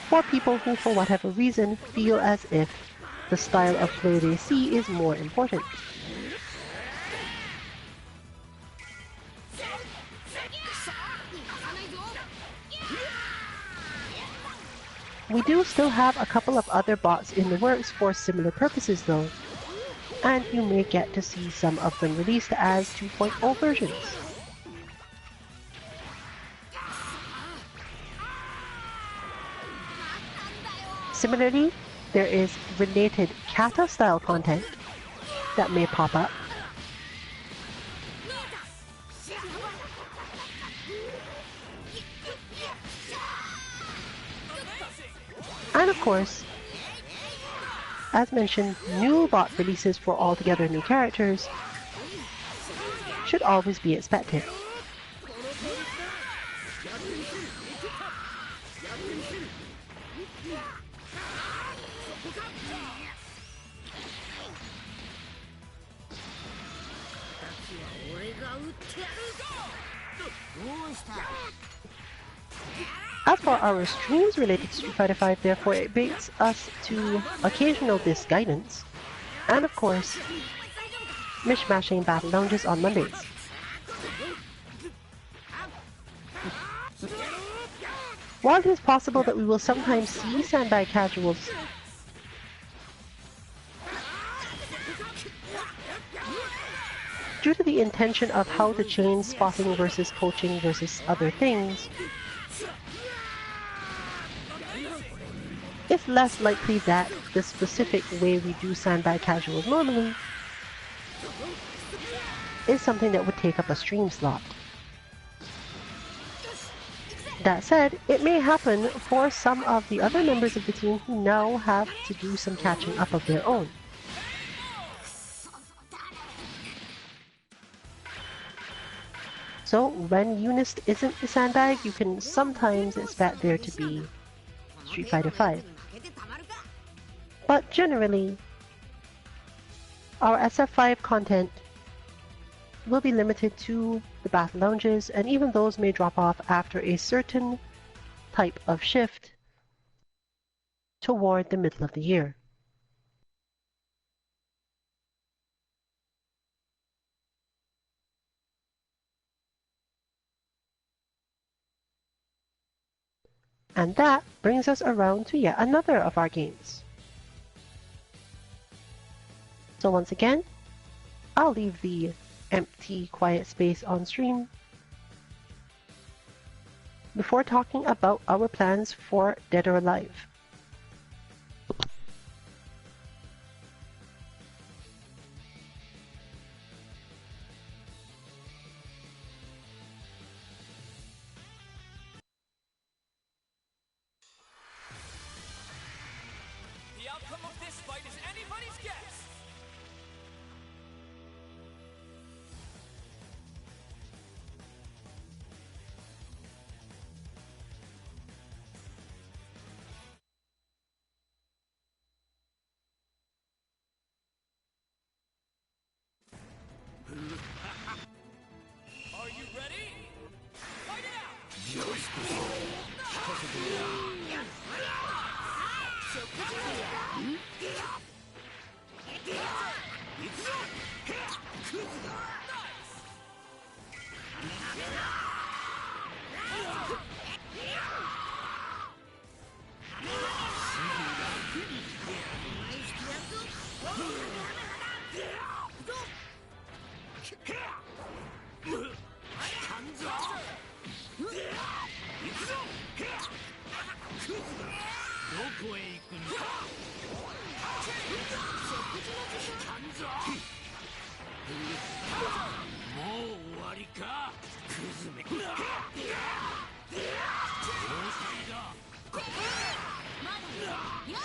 for people who, for whatever reason, feel as if the style of play they see is more important. We do still have a couple of other bots in the works for similar purposes though, and you may get to see some of them released as 2.0 versions. Similarly, there is related kata-style content that may pop up. And of course, as mentioned, new bot releases for altogether new characters should always be expected. As for our streams related to Street Fighter V, therefore, it brings us to occasional disc guidance, and of course, mishmashing battle lounges on Mondays. While it is possible that we will sometimes see sandbag casuals due to the intention of how to change spotting versus coaching versus other things, it's less likely that the specific way we do sandbag casuals normally is something that would take up a stream slot. That said, it may happen for some of the other members of the team who now have to do some catching up of their own. So when Unist isn't the sandbag, you can sometimes expect there to be Street Fighter V. But generally, our SF5 content will be limited to the battle lounges, and even those may drop off after a certain type of shift toward the middle of the year. And that brings us around to yet another of our games. So once again, I'll leave the empty, quiet space on stream before talking about our plans for Dead or Alive. The outcome of this fight is anybody's guess. もう終わりかクズめ了解だまだよっ撃っ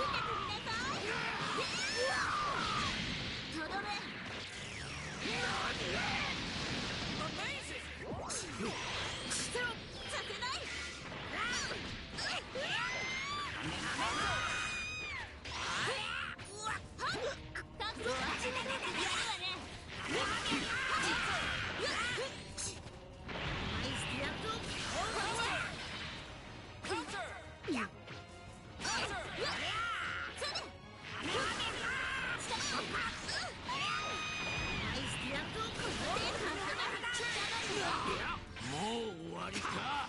てくりなさいとどめさせないタッグをやるわねもう終わりか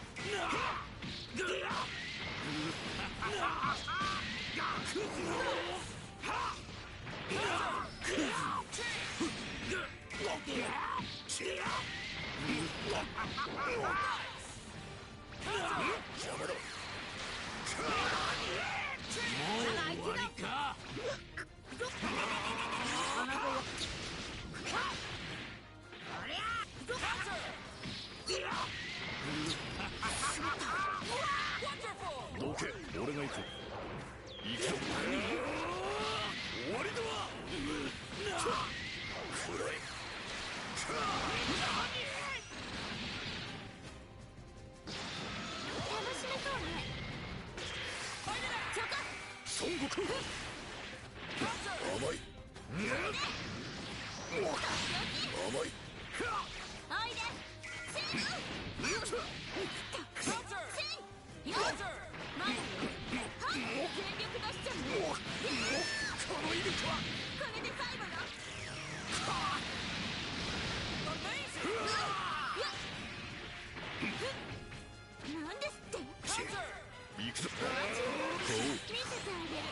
どけ、俺が行く。行くぞ。終わりだわ。くらえ。楽しめそうね孫悟空。甘い。甘い。おいでせいよっまだよ全力出しちゃうねこのイルカ。これで最後よなんですって行くぞ。見せてあげる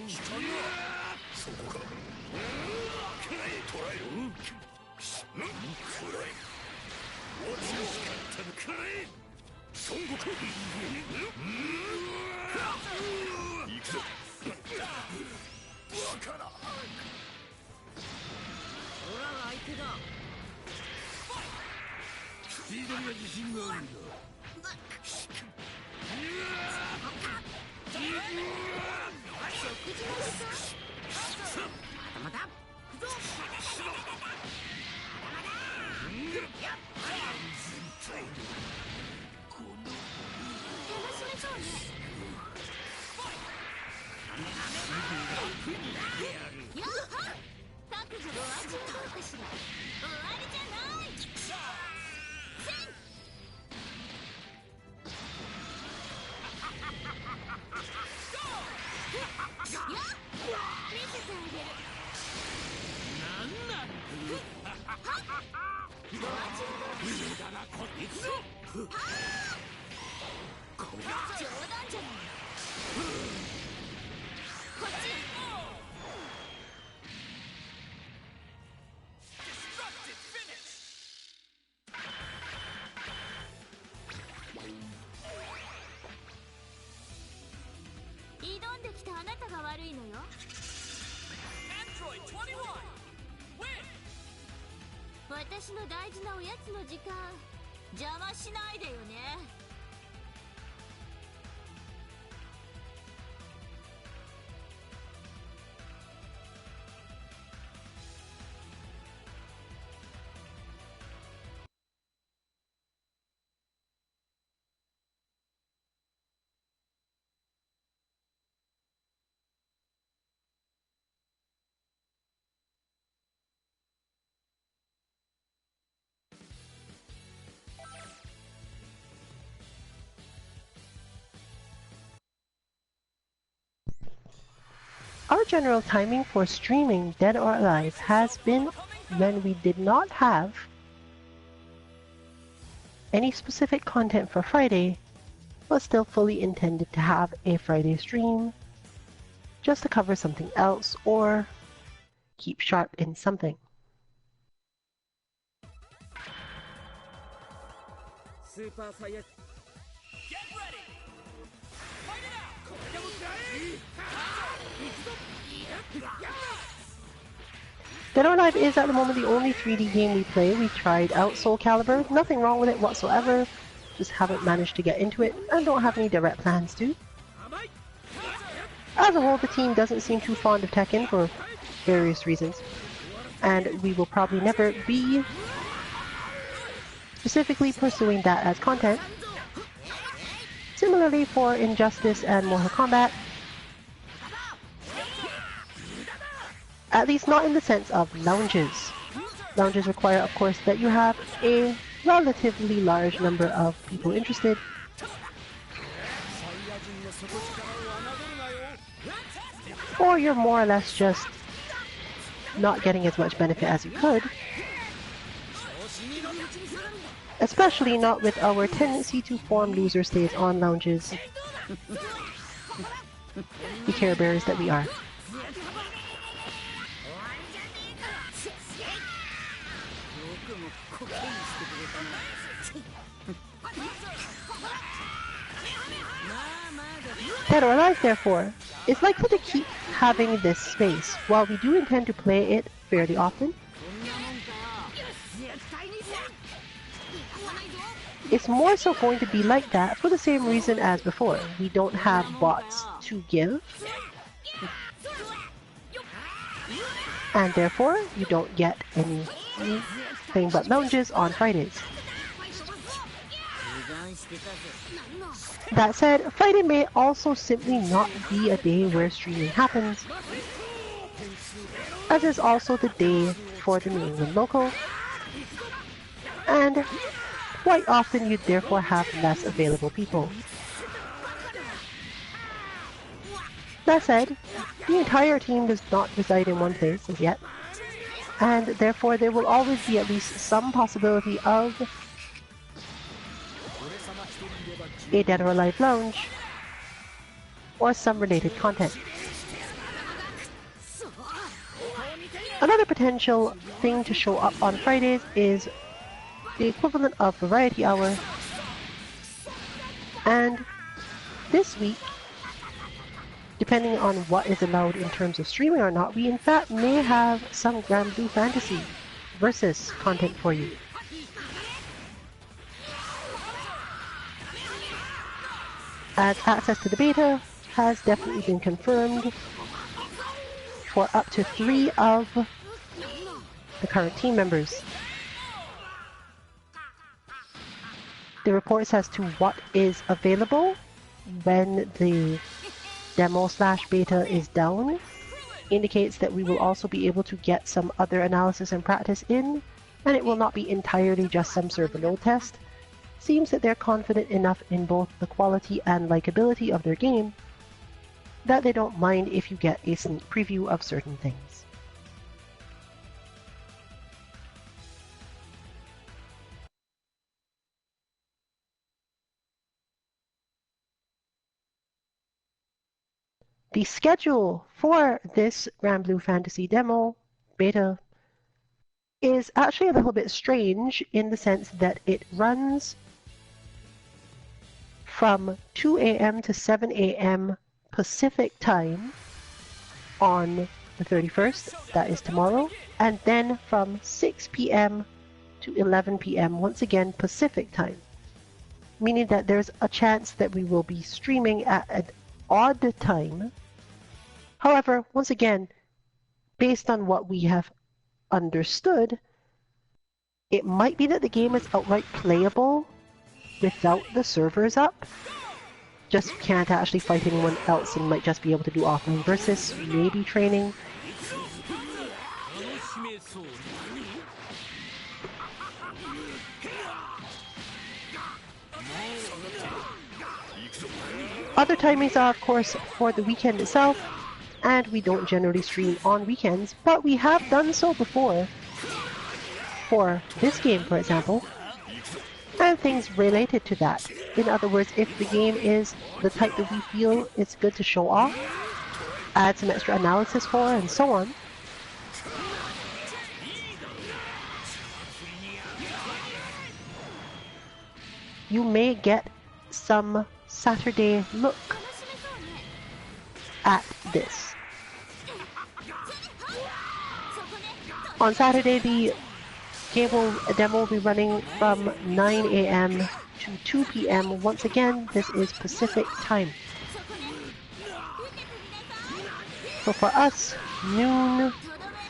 捕らえろ。そこか。捕らえろ。くらえ。わしの叱ったのくらえ。孫悟空。行くぞ。バカな。俺らが相手だスピードには自信があるんだ食事の時間まだ楽しめそうねよっはっ覚悟のお味はどうかしら終わりじゃないせんよっ見せてあげるなんなんお味はどうだなこいつぞ冗談じゃないこっち挑んできたあなたが悪いのよ Android 21 win 私の大事なおやつの時間邪魔しないでよねOur general timing for streaming Dead or Alive has been when we did not have any specific content for Friday, but still fully intended to have a Friday stream, just to cover something else or keep sharp in something. スーパーサイヤ Get ready! Fight it out! これでも食らえ行くぞ Dead or Alive is at the moment the only 3D game we play. We tried out Soul Calibur, nothing wrong with it whatsoever, just haven't managed to get into it and don't have any direct plans to. 甘い As a whole, the team doesn't seem too fond of Tekken for various reasons, and we will probably never be specifically pursuing that as content. Similarly for Injustice and Mortal Kombat, at least not in the sense of lounges. Lounges require, of course, that you have a relatively large number of people interested, or you're more or less just not getting as much benefit as you could, especially not with our tendency to form loser stays on lounges, the Care Bears that we are. Dead or Alive, therefore, is likely to keep having this space. While we do intend to play it fairly often, it's more so going to be like that for the same reason as before. We don't have bots to give, and therefore you don't get anything but lounges on Fridays. That said, Friday may also simply not be a day where streaming happens, as is also the day for the New England local, and quite often you'd therefore have less available people. That said, the entire team does not reside in one place as yet, and therefore there will always be at least some possibility of a Dead or Alive lounge or some related content. Another potential thing to show up on Fridays is the equivalent of Variety Hour, and this week, depending on what is allowed in terms of streaming or not, we in fact may have some Grand Blue Fantasy versus content for you. As access to the beta has definitely been confirmed for up to 3 of the current team members. The reports as to what is available when the demo/beta is down indicates that we will also be able to get some other analysis and practice in, and it will not be entirely just some server load test. Seems that they're confident enough in both the quality and likability of their game that they don't mind if you get a sneak preview of certain things. The schedule for this Grand Blue Fantasy demo beta is actually a little bit strange in the sense that it runs from 2 a.m. to 7 a.m. Pacific time on the 31st, that is tomorrow, and then from 6 p.m. to 11 p.m. once again Pacific time, meaning that there's a chance that we will be streaming at an odd time. However, once again, based on what we have understood, it might be that the game is outright playable without the servers up. Just can't actually fight anyone else and might just be able to do offline versus maybe training. Other timings are, of course, for the weekend itself, and we don't generally stream on weekends, but we have done so before. For this game, for example, and things related to that. In other words, if the game is the type that we feel it's good to show off, add some extra analysis for, and so on, you may get some Saturday look 楽しめそうね at this. そこね On Saturday, the demo will be running from 9 a.m. to 2 p.m. Once again, this is Pacific time. そこね打ってくみなさい So for us, noon と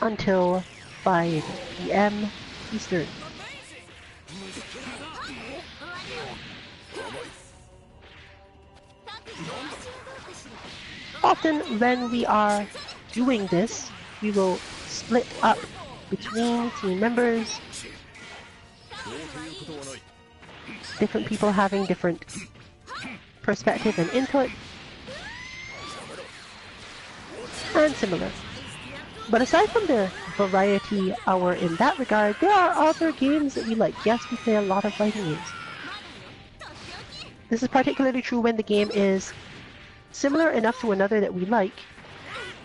どめ until 5 p.m. Eastern. 終わりよ各自練習どうかしら Often when we are doing this, we will split up between team members, どうということはない different people having different perspective and input, and similar. But aside from the variety hour in that regard, there are other games that we like. Yes, we play a lot of fighting games. まだよとっておき This is particularly true when the game is similar enough to another that we like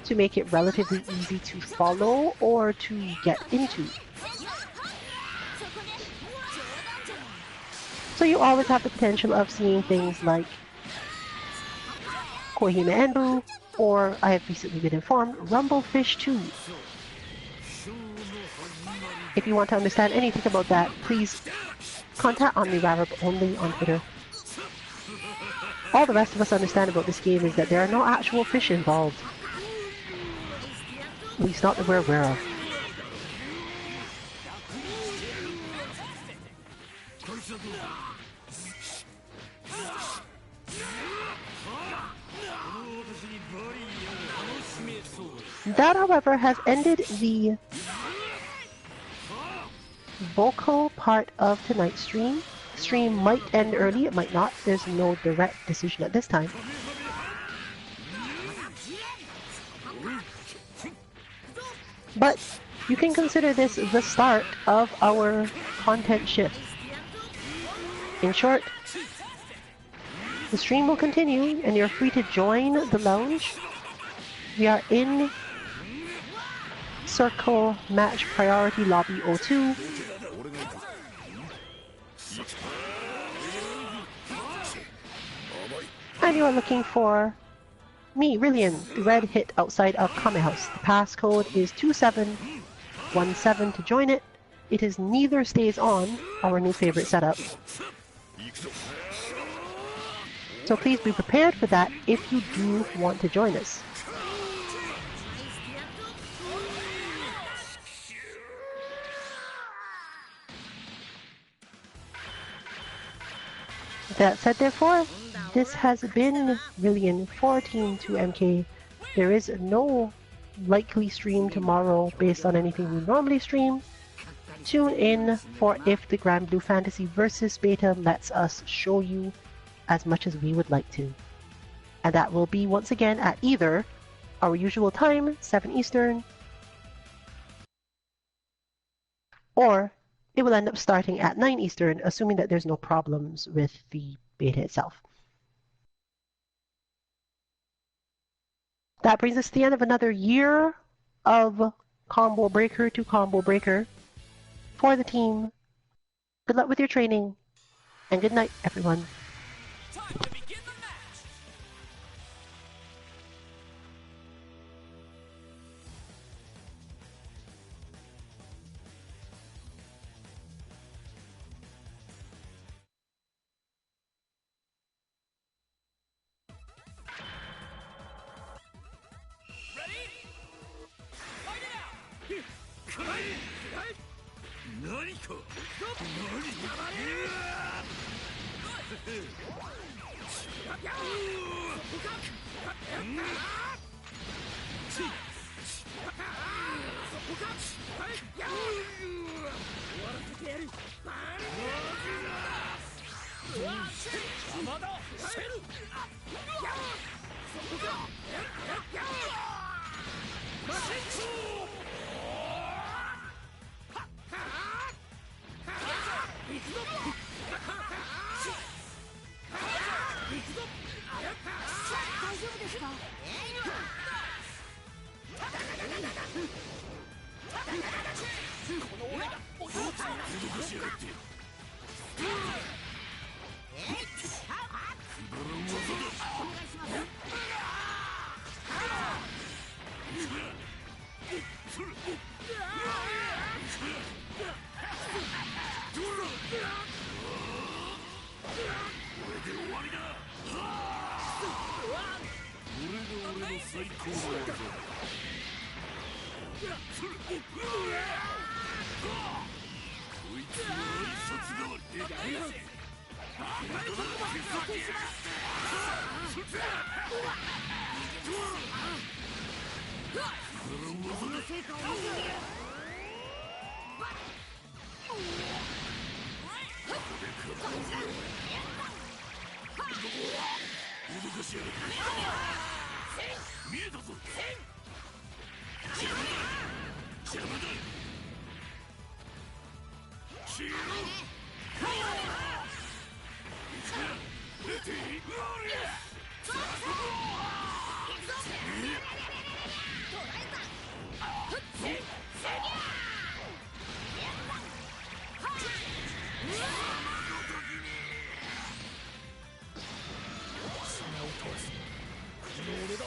to make it relatively easy to follow or to get into. そこね冗談じゃない So you always have the potential of seeing things like Kohime Enbu, or I have recently been informed, Rumblefish 2. If you want to understand anything about that, please contact OmniRarab only on Twitter. All the rest of us understand about this game is that there are no actual fish involved. At least not that we're aware of. That, however, has ended the vocal part of tonight's stream. Stream might end early, it might not. There's no direct decision at this time. But you can consider this the start of our content shift. In short, the stream will continue and you're free to join the lounge. We are in Circle Match Priority Lobby 02. And you are looking for me, Rillian, the red hit outside of Kame House. The passcode is 2717 to join it. It is neither stays on, our new favorite setup. So please be prepared for that if you do want to join us. That said, therefore, this has been Rillian for Team 2MK. There is no likely stream tomorrow based on anything we normally stream. Tune in for if the Grand Blue Fantasy Versus beta lets us show you as much as we would like to. And that will be once again at either our usual time, 7 Eastern, or it will end up starting at 9 Eastern, assuming that there's no problems with the beta itself. That brings us to the end of another year of Combo Breaker to Combo Breaker for the team. Good luck with your training, and good night, everyone. Time to begin the match. Ready? Fight it out. 何か邪魔だ。シェル。大丈夫ですか この俺がお父さんだ。見えたぞ。邪魔だ。消えろ。レティ砂を飛ばすこの俺だ。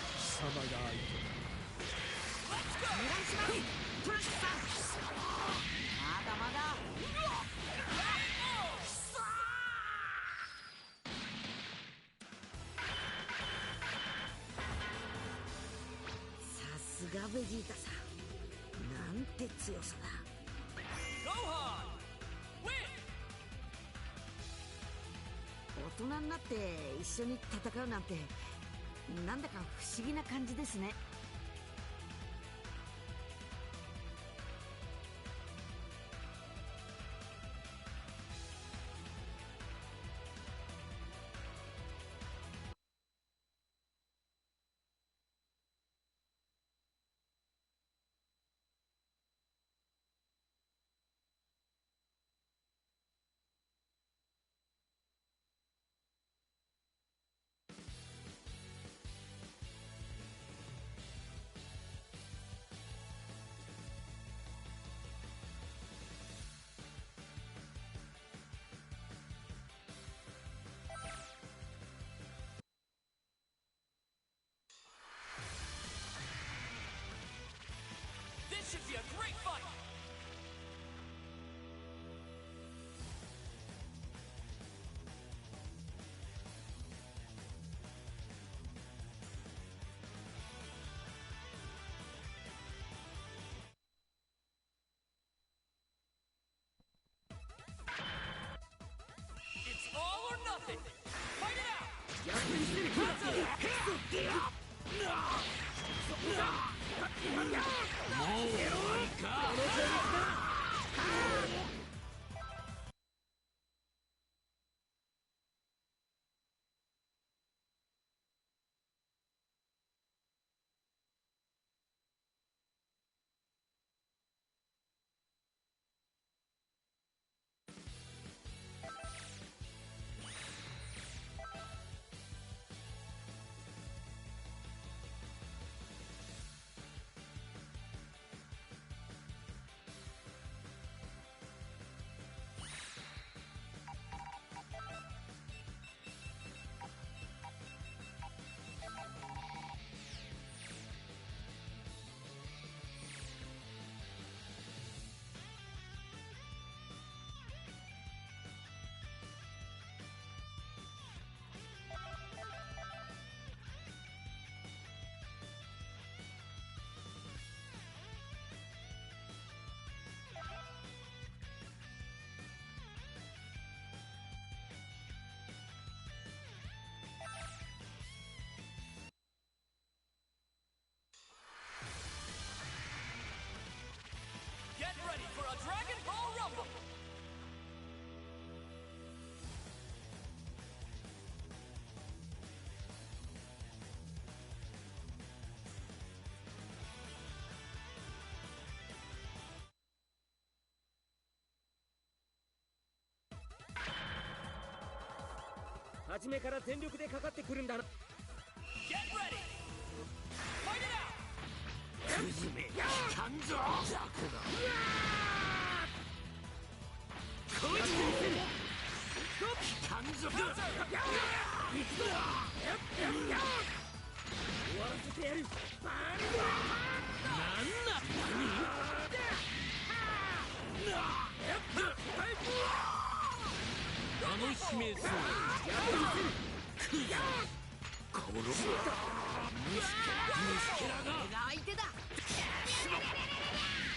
貴様が相手だ。さすがベジータさん、なんて強さだ。大人になって一緒に戦うなんて、なんだか不思議な感じですね。This should be a great fight! It's all or nothing! Fight it out! 初めから全力でかかってくるんだな。 Get ready! Fight it out! クズめ来たんぞ。雑だ。こいつ来たんぞ。終わらせてやる。バーンなんだ。楽しめそう。殺す。虫けらが。相手だ。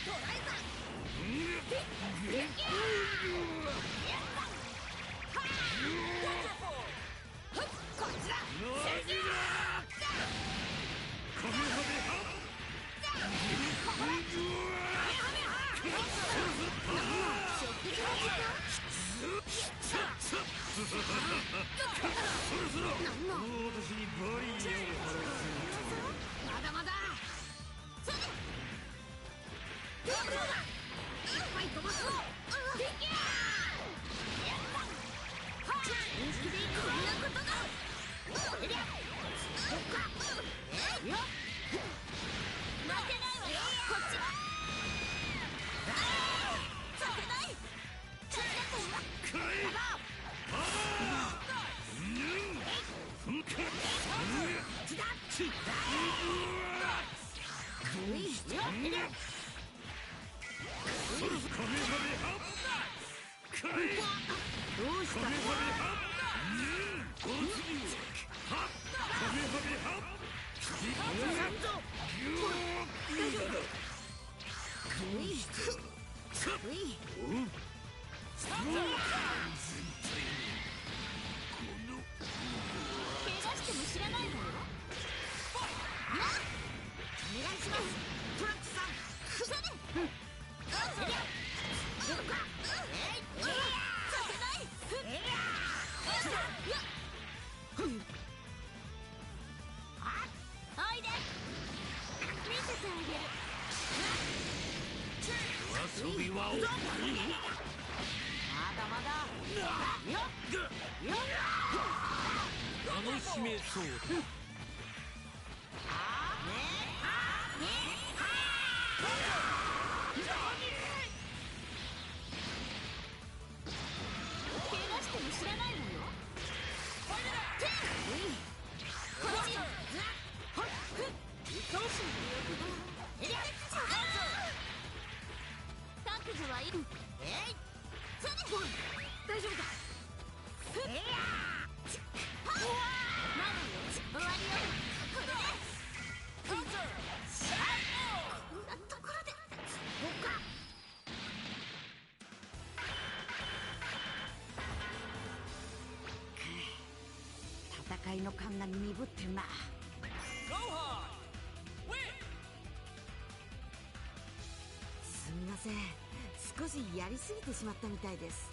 トライザこっちだ。私にバリアを張らせる。まだまだ。それ。どうだ。いっぱい飛ばそう。できや。はあ。本気でこんなことが。えりゃ。そっか。よ。負けないわよ。こっちは。負けない。ちょっと。怪我しても知らないわよ。お願いします、トラックさん。それ。どうか。させない。おいで。見せてあげる。遊びは終わり。まだまだ。楽しめそうだ。怪我しても知らないわよ。こっち。覚悟はいる。大丈夫か。まだよ。終わりよ。これで。こんなところで。そっか。戦いの感が鈍ってるな。すみません、少しやりすぎてしまったみたいです。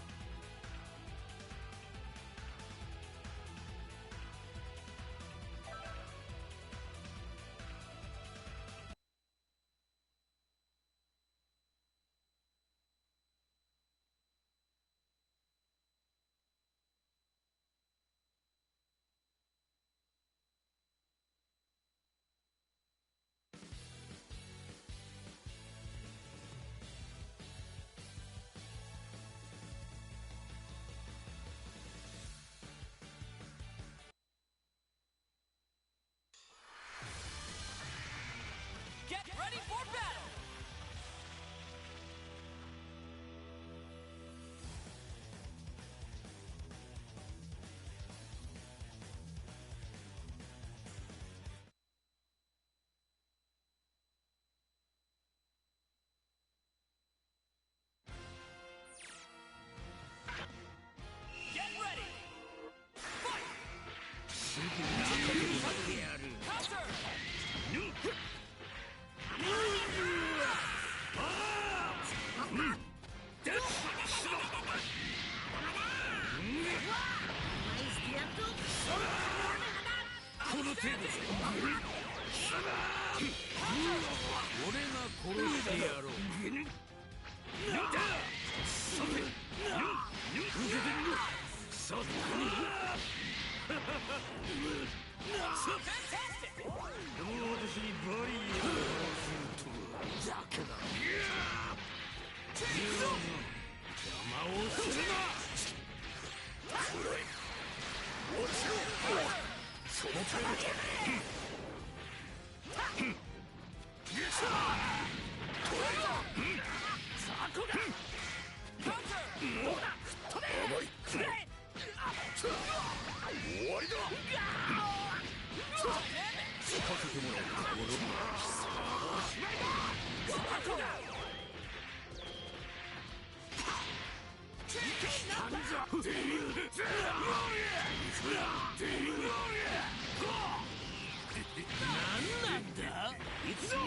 Get ready for battle! Get ready! Fight! Counter! この程度じゃ。俺が殺してやろう。受けてみろ。さあ Fantastic! この私にバリエーをするとは邪魔をするな。落ちろ。その程度か。終わりだ。させてもらう。なんだいつぞオ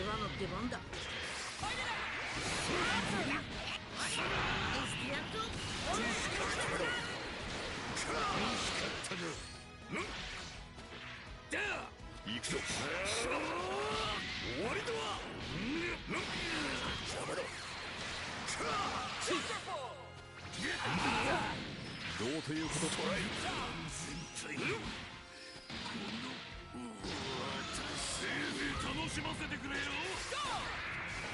ラの出番だ。行くぞ。終わりだわ。邪魔だ。どうということトライ。全体のせいぜい楽しませてくれよ。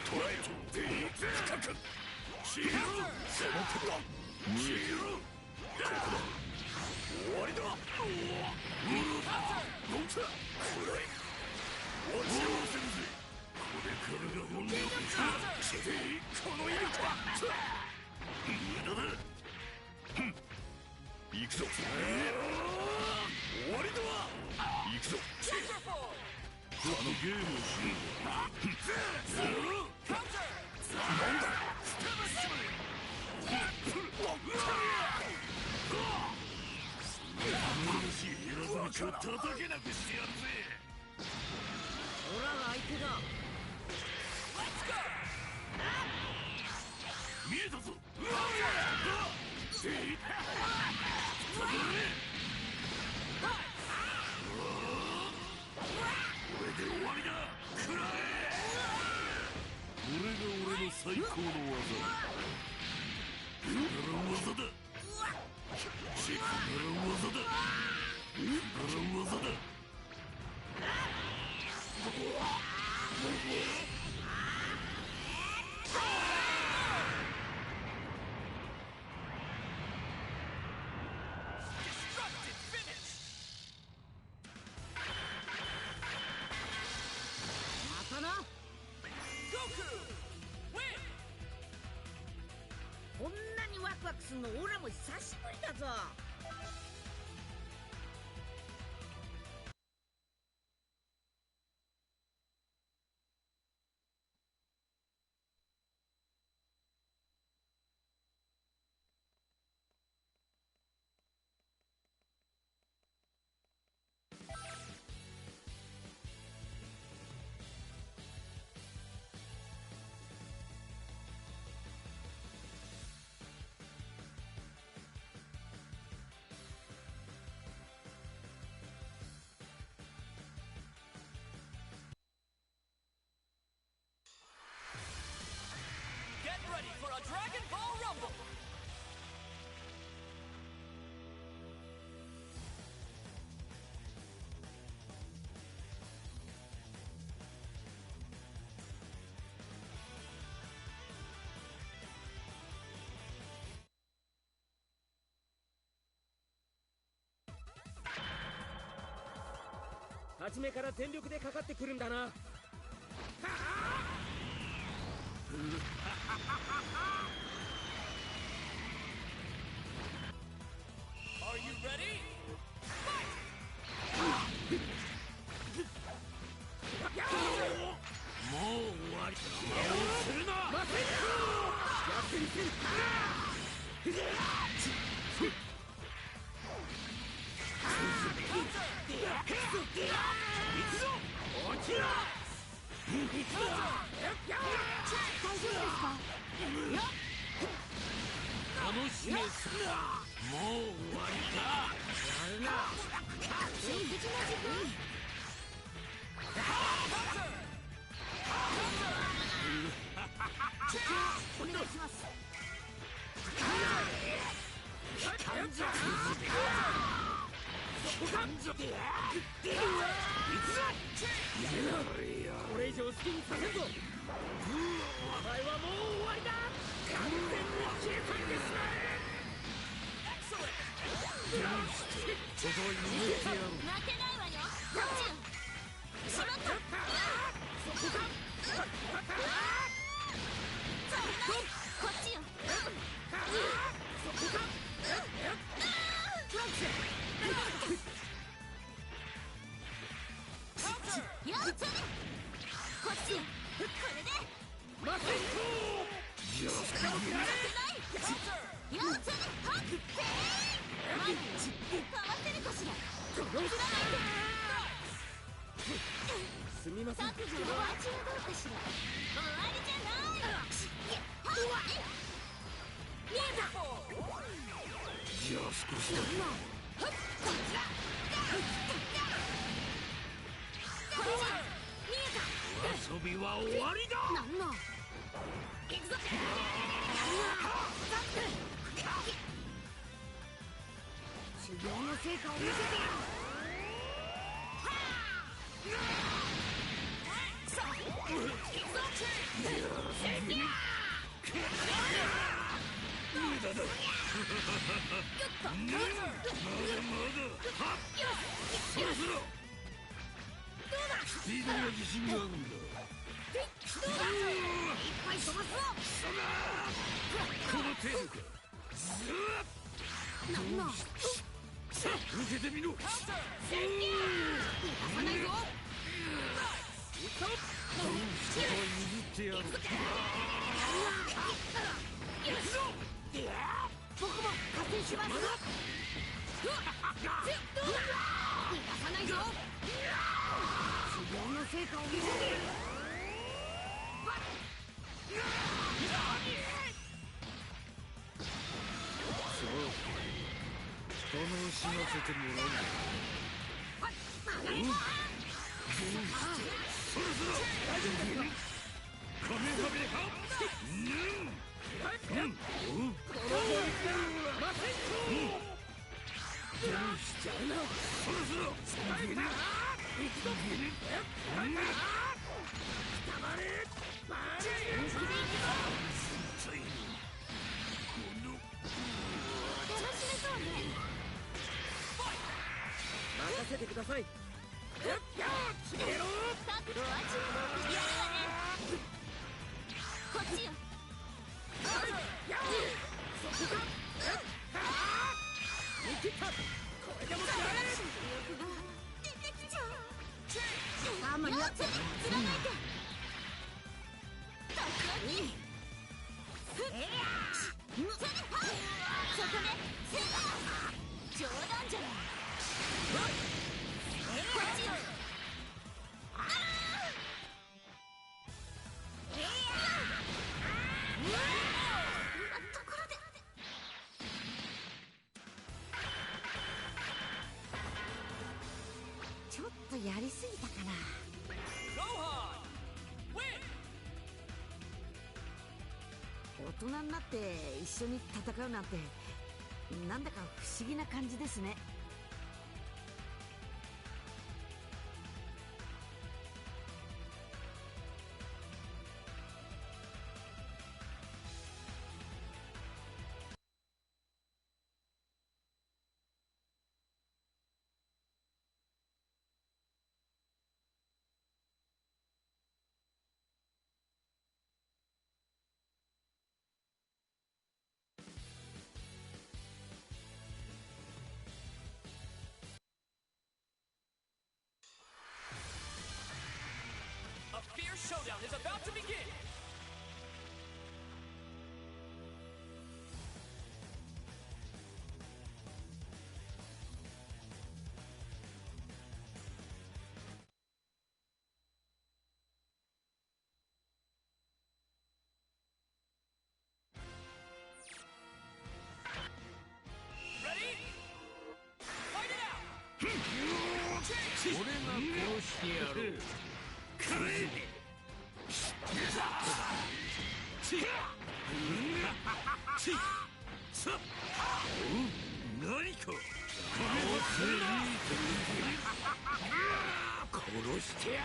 トライ深く消えろ。その手だ。消えろ。ここだ。終わりだ。どうした。暗い。落ちろ。これからが本領。このイルカ無駄だ。行くぞ。終わりだわ。行くぞ。あのゲームをしよう。なんだ。ちょっと叩けなくしてやるぜ。オラが相手だ。見えたぞ。これで終わりだ。食らえ。これが俺の最高の技だ。くだらん技だ。くだらん技だ。くだらん技だ。またな。こんなにワクワクするのオラも久しぶりだぞ。Get ready for a Dragon Ball Rumble! 初めから全力でかかってくるんだな。Are you ready? もう終わり。するな。待て。やってみせる。行くぞ。落ちろ。大丈夫ですか？楽しめす。もう終わりか。やるな。食事の時間。お願いします。これ以上好きにさせんぞ。お前はもう終わりだ。完全に消え去ってしまえ。負けないわよ。こっちよ。しまった。そこか。こっちよ。そこか。よっちゃね。こっちよ。これで。待て。負けない。よっちゃね。はっ。まだかわせるかしら。切らないすみません。で。削除のお味はどうかしら。終わりじゃない。見えた。少しだ。遊びは終わりだ。なんの。行くぞ。修行の成果を見せてやる。さあ、行くぞ。無駄だ。そろそろ。スピードには自信があるんだ。いっぱい飛ばすぞ。この程度か。なんの。さあ受けてみろ。逃がさないぞ。人は譲ってやる。行くぞ。僕も加勢します。逃がさないぞ。修行の成果を見せてやる。楽しませてもらう。そろそろ大丈夫だ。カメハメハ。そろそろ。任せてください。決めろ。角度は十分やるわね。こっちよ。そこか。見切った。これでも使出てきちゃう。あんまりやっつらないで。とっくに。そこで冗談じゃない。こっちよ。ところで。ちょっとやりすぎたかな。大人になって一緒に戦うなんてなんだか不思議な感じですね。is about to begin! Ready? Fight it out! 俺が殺してやろ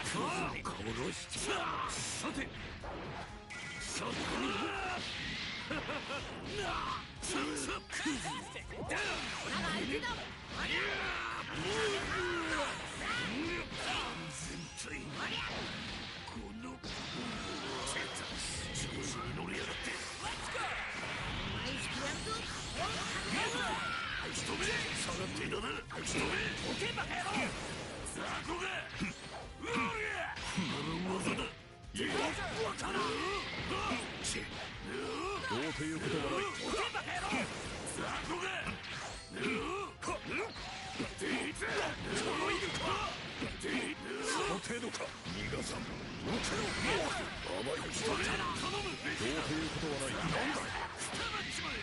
う。何か殺してやる。殺してやる。さてさてこの調子に乗りやがって。仕留め下がっていたな。仕留め置けばやろう。雑魚がうりゃ技だ。いやわからん。どうということはない。置けばやろう。雑魚がその程度か。逃がさん。甘い人だ。頼む。どうということはない。なんだ。スタバっちまえ。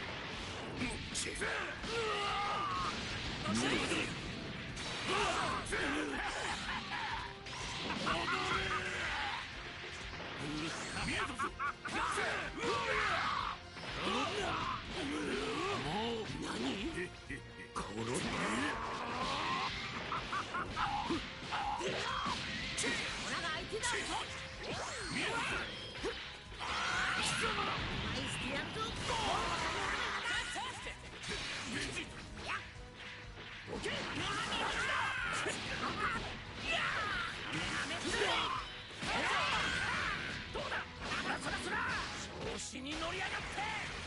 見えたぞ。もう何？殺す。オラが相手だ。見えたぞ。ナイスティアンド。オッケー。どうだ。そら調子に乗りやがって。フ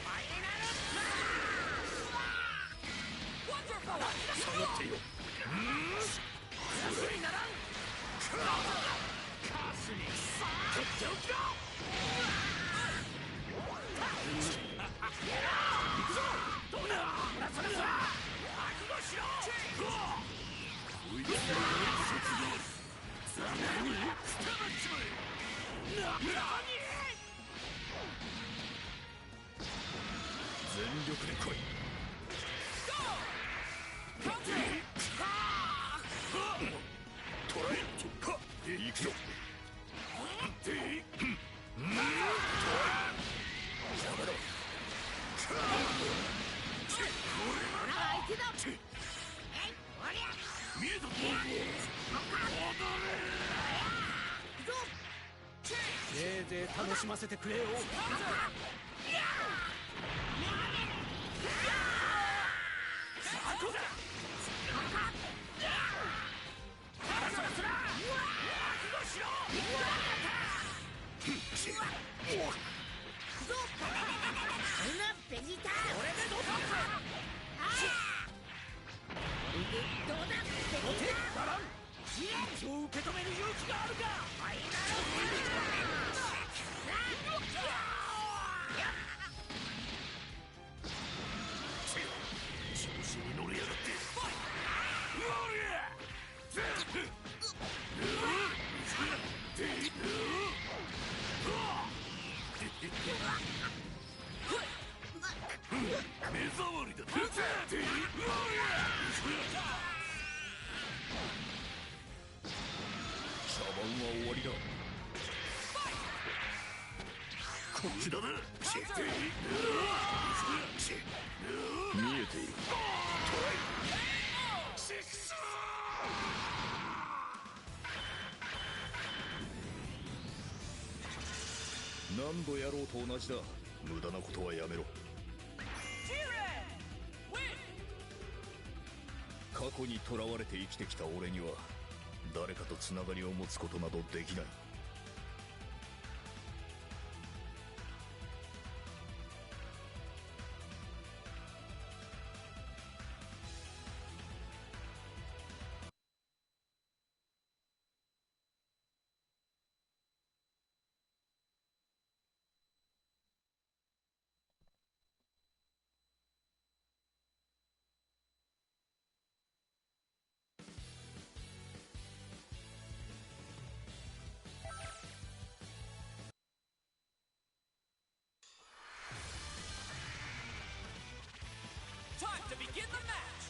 ァイナル下がっていよ。話にならん。カスにとっておきだ。行くぞ。どうだ。そら覚悟しろ。こいつら卒業。何？スタバっちまえ。何？全力で来い。トライ。行くぞ。やめろ。オラが相手だ。見えたぞ。せいぜい楽しませてくれよ。ベジータ。これでどうだ。どうだ。ベジータ。ならん。そう受け止める勇気があるか。ファイナル調子に乗りやがって。目障りだ。茶番は終わりだ。こっちだな。見えている。トライ。シックス。何度やろうと同じだ。無駄なことはやめろ。過去にとらわれて生きてきた俺には誰かとつながりを持つことなどできない。begin the match.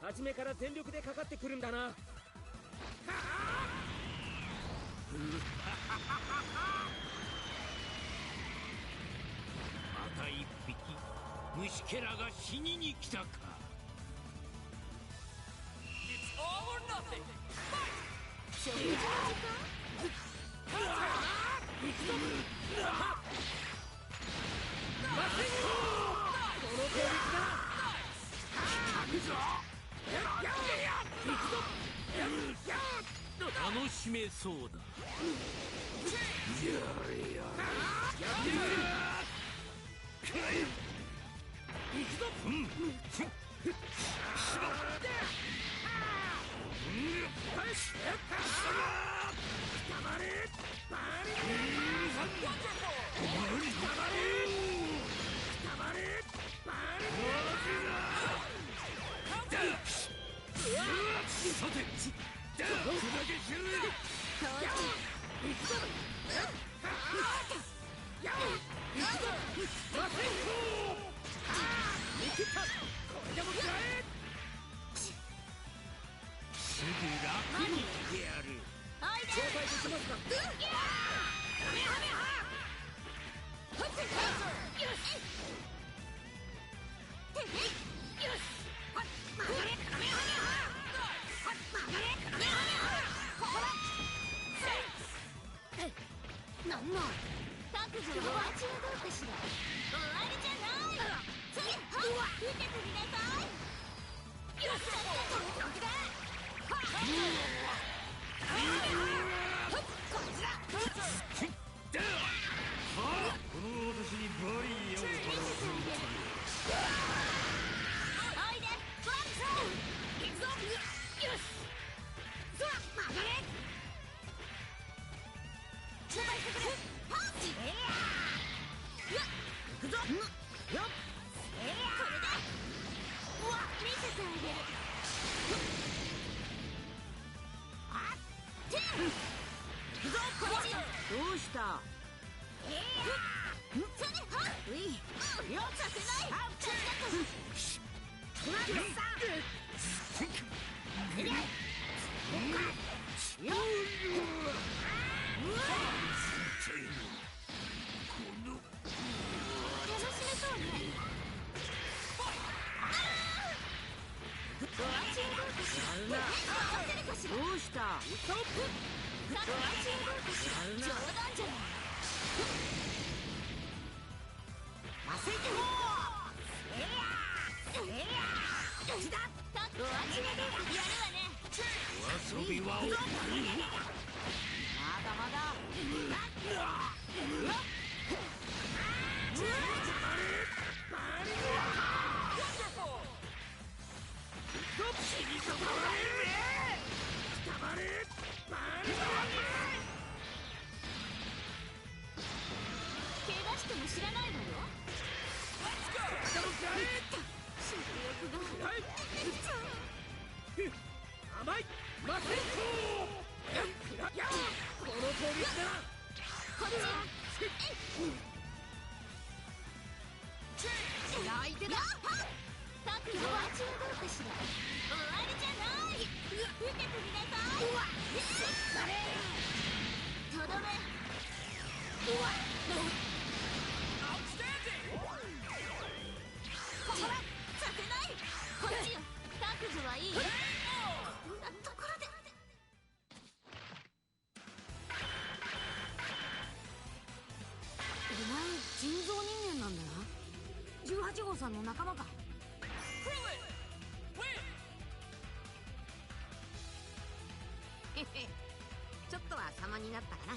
初めから全力でかかってくるんだな。また一匹虫けらが死にに来たか。It's all or nothing. Fight! 食事の時楽しめそうだ。さてすぐ楽にしてやる。おいで。紹介できますか。なんの白状の味はどうかしら。終わりじゃない。次は受けてみなさい。よっしゃこちらこの私にバリアを払わせる。おいでワンツー行くぞ。よしさあ曲がれ。紹介してくれ。パンチ。行くぞ。これで見せてあげる。行くぞこっち。どうした。よっさせない。楽しめそうね。ドアチューどうかしら。任せるかしら。どうした。ドアチューどうかしら。冗談じゃない。焦ってもこっちだ。ドアチューどうかやるわね。お遊びは終わり。まだまだ。怪我しても知らないわよ。食欲が甘い。マセント。この攻撃だ。こっち相手だ。タクのドアチューどうかしら。終わりじゃない。受けてみなさい。とどめ。ほらさせない。こっちよ。タクズはいい。こんなところで。お前人造人間なんだな。18号さんの仲間か。へへちょっとは様になったかな。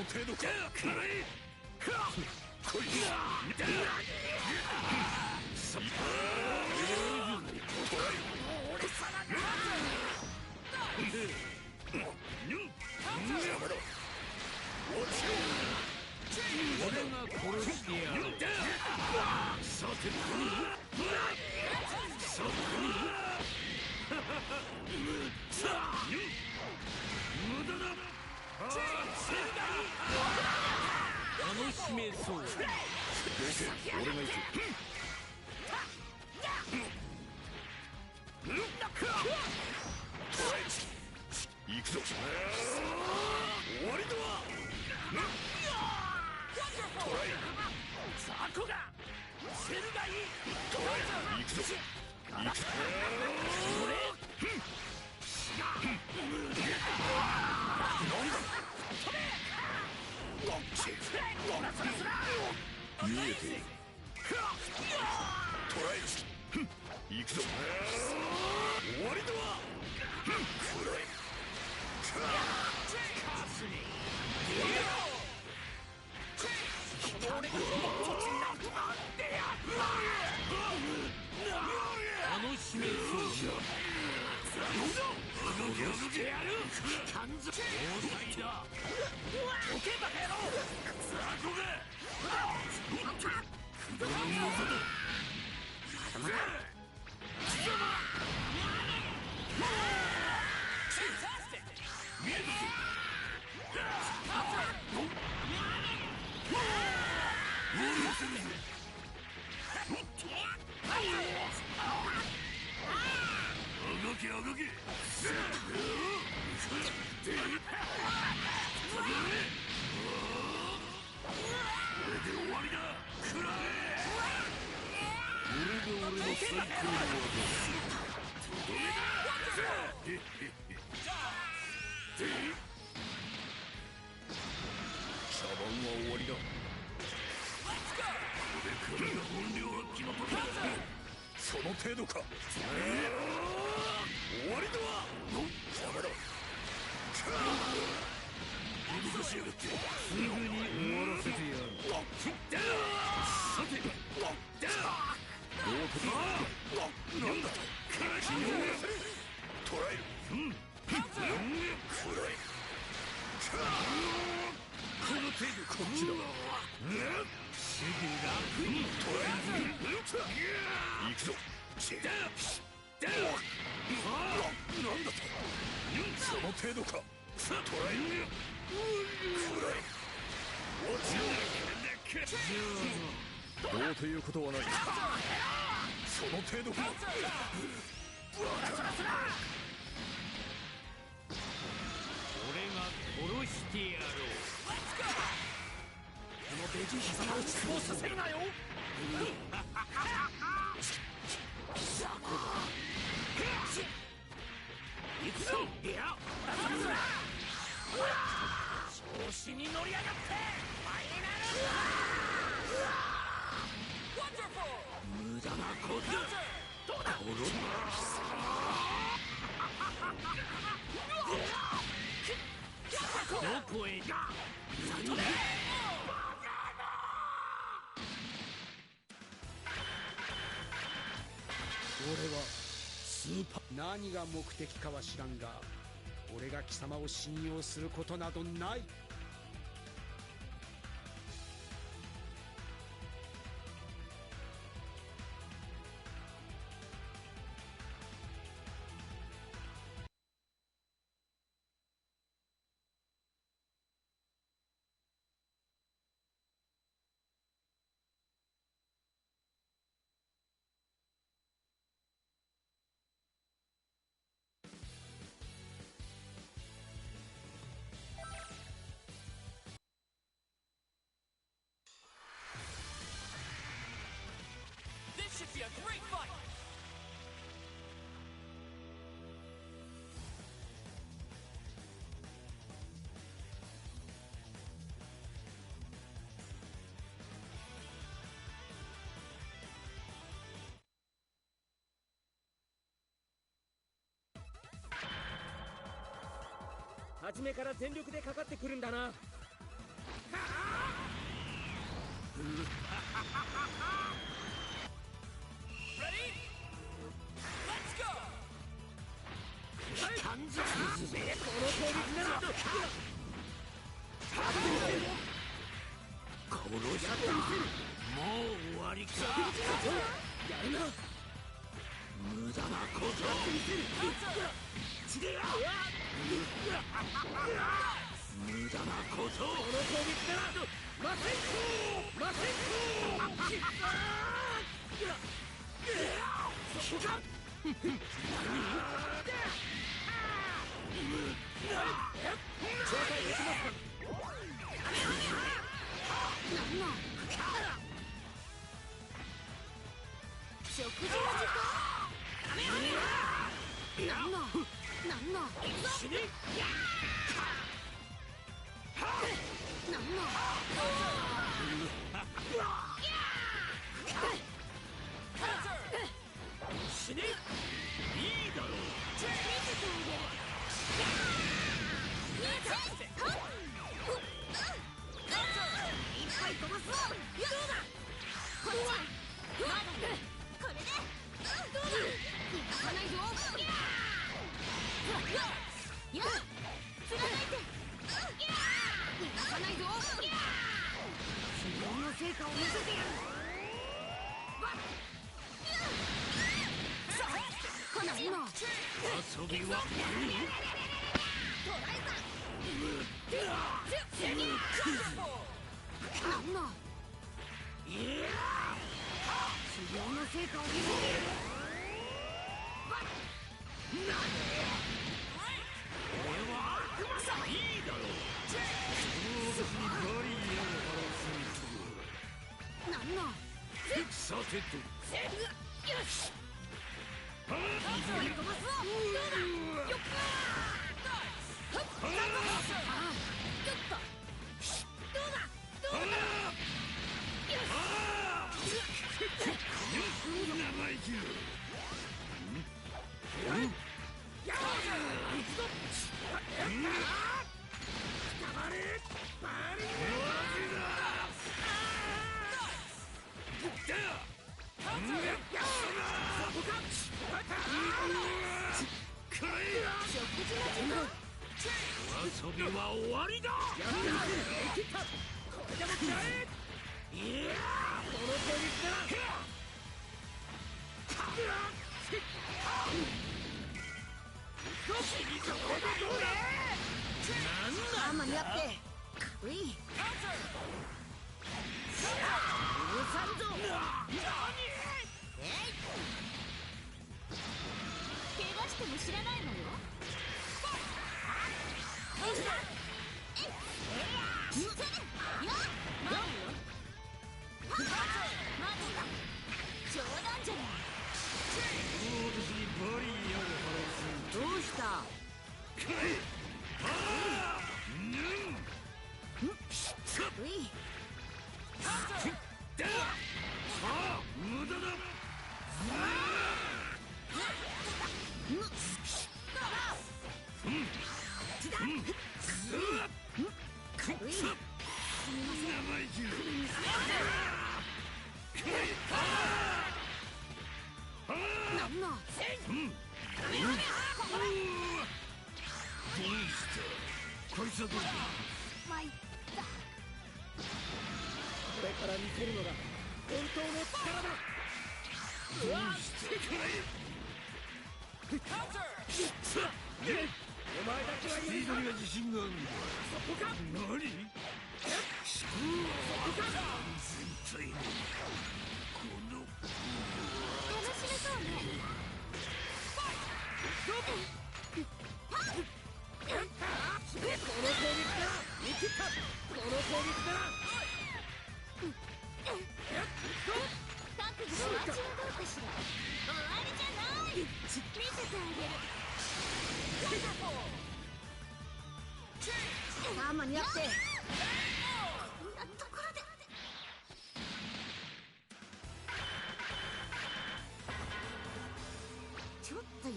程度か。来い。俺が殺してやる。さて無駄だ。楽しめそう。どけ、俺が行く。行くぞ。終わりだわ。トライ。雑魚がセルがいい。トライ。行くぞ。行くぞ。見えている。トライ。行くぞ。終わりだわ。くらえ。楽しめそうじゃ。動けやる。完全防災だ。どけばやろう。雑魚が。動け動け。これで終わりだ。食らえ。これで俺の最高の技。茶番は終わりだ。これからが本領発揮の時だ。その程度か。終わりだわ。邪魔だ。脅かしやがって。すぐに終わらせてやる。さてどうとか。なんだと。捕らえる。くらえ。この程度こっちだ。すぐ楽に捕らえる。行くぞ。なんだと。その程度か。捕らえる。くらえ。落ちろ。どうということはない。その程度か。俺が殺してやろう。このデジ貴様を失望させるなよ。行くぞ。いや、調子に乗りやがって。ファイナル。無駄なことだ。どうだ。どこへ。俺はスーパー。何が目的かは知らんが、俺が貴様を信用することなどない。This should be a great fight! 初めから全力でかかってくるんだな。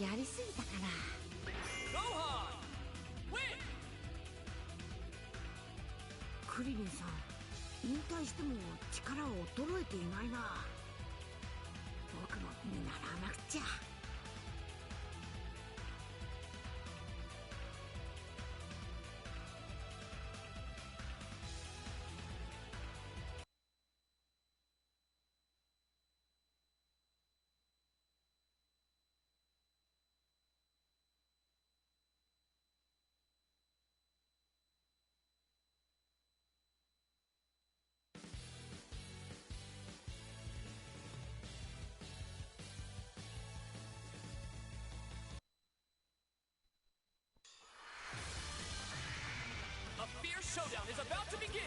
やりすぎたかな。クリリンさん、引退しても力は衰えていないな。僕も見習わなくちゃ。A fierce showdown is about to begin!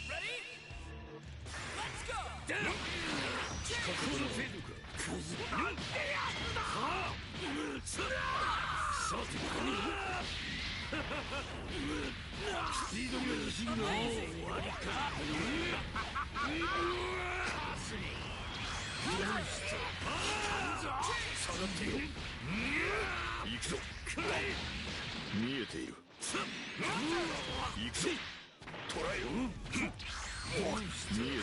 Ready? Let's go! Down! さてスピードが出すぎだ。もう終わりか。下がってよ。行くぞ。見えている。行くぞ。捕らえよ。見えている。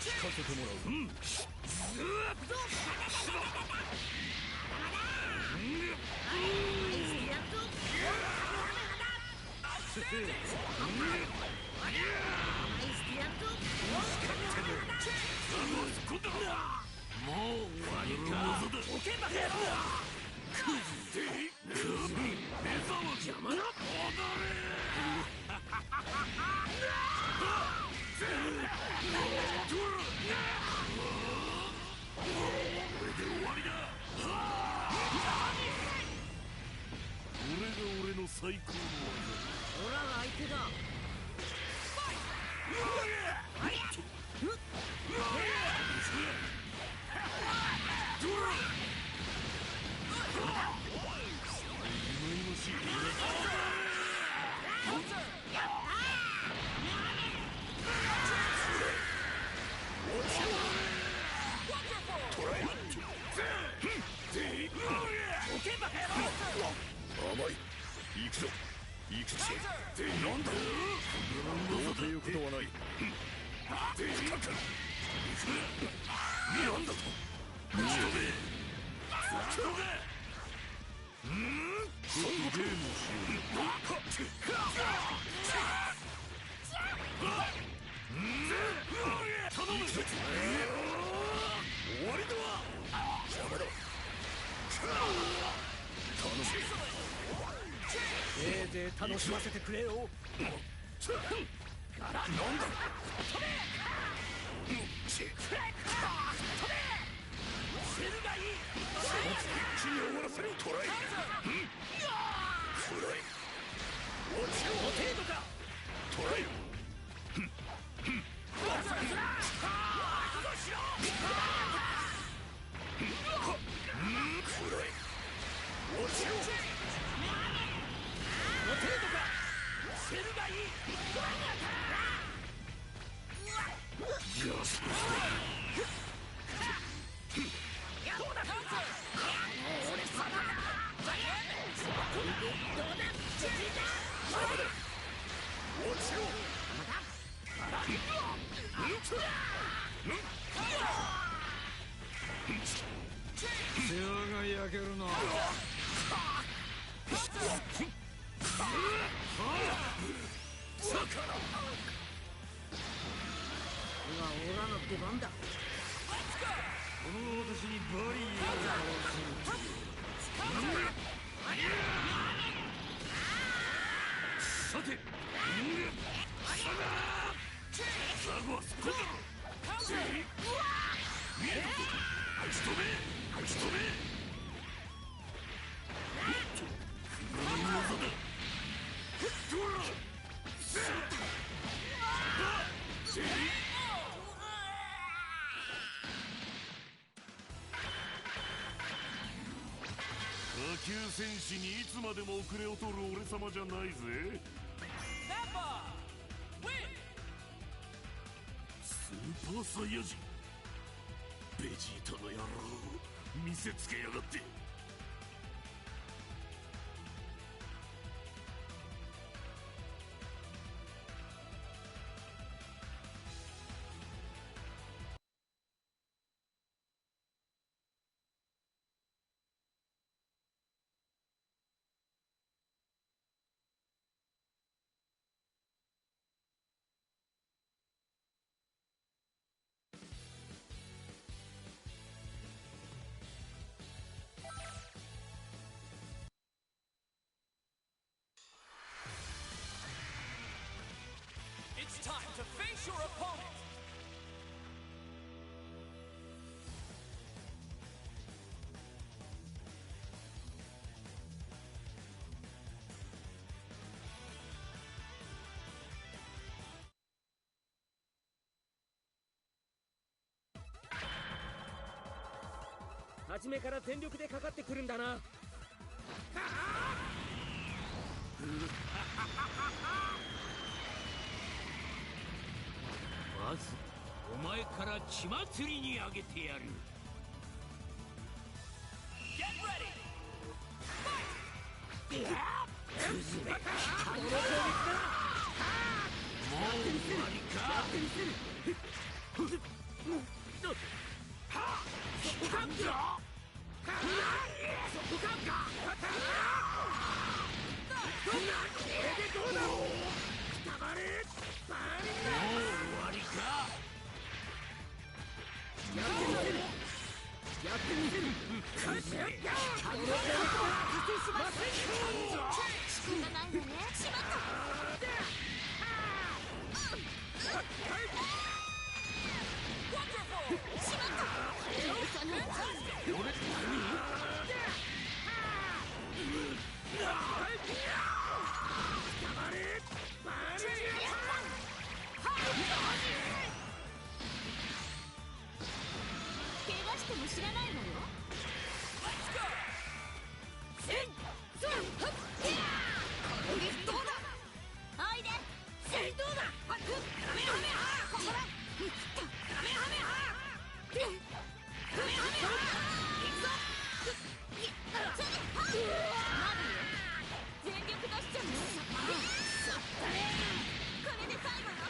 聞かせてもらう。もう終わりか。おけばけろ。邪魔だ。これで終わりだ。これが俺の最高の技。オラが相手だ。甘い。行くぞ。行くぞ。なんだ。どうということはない。なんだと。見えて。そのゲームをしよう。頼むぞ。終わりだわ。邪魔だ。頼む。せいぜい楽しませてくれよ。なんだ。一気に終わらせる。トライ。フライ。落ちろ。程度か。トライ。フライ。落ちろ。程度か。セルがいい。よし。どうだ。俺様だ。どうだ。落ちろ。世話が焼けるな。今オラの出番だ。この私にバリーを合わせる。さて。ザゴはそこだろ。見えたぞ。打ち止め。打ち止め。何技だ。ドラ。死にいつまでも遅れを取る俺様じゃないぜ。スーパーサイヤ人、ベジータの野郎、見せつけやがって。It's time to face your opponent! 初めから全力でかかってくるんだな。まずお前から血祭りにあげてやる。 Get ready! Fight! クズめ、もう終わりか。なんだ。これでどうだ。くたばれ。もう終わりか。やってみせる。かしら。仕方ないわね。しまった。しまった。許さない。俺怪我しても知らないのよ。どうだ。おいで。どうだ。カメハメハ。ここだ。カメハメハ。カメハメハ。行くぞ。まだよ。全力出しちゃうの。これで最後よ。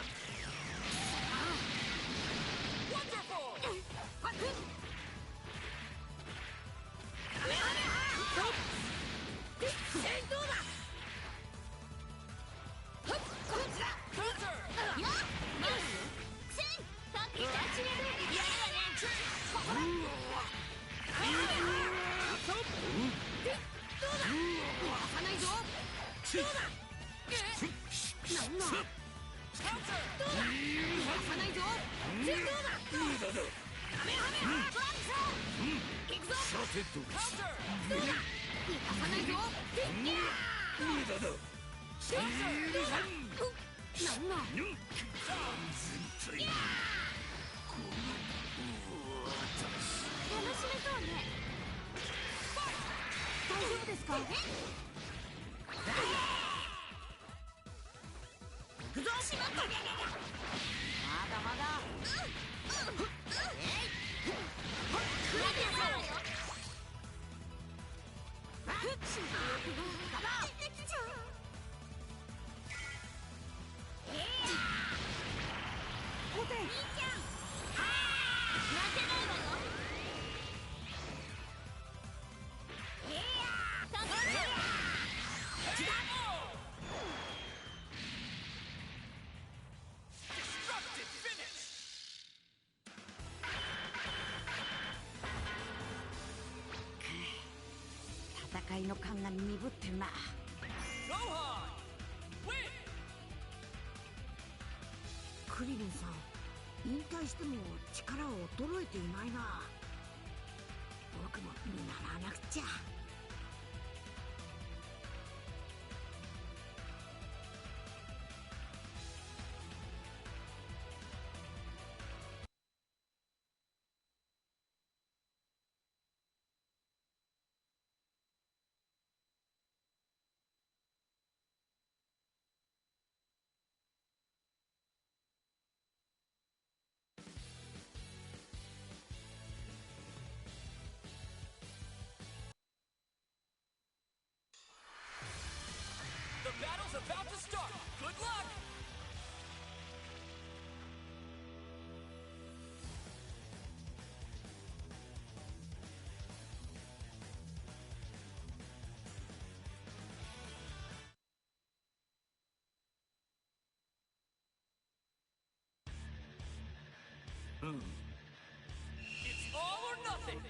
どうだ。こっちだ。よっ。まだよ。さっき立ち上がる。やるわね。ここだ。どうだ。逃さないぞ。どうだ。なんだ。どうだ。逃さないぞ。どうだ。カメハメハ。行くぞ。どうだ。逃さないぞ。無駄だ。どうだ。なんだ。楽しめそうね。大丈夫ですか。行くぞ。しまった。まだまだ。おてん。いいじゃん。負けないわよ。戦いの感が鈍ってるな。クリリンさん、引退しても力を衰えていないな。僕も見習わなくちゃ。It's all or nothing.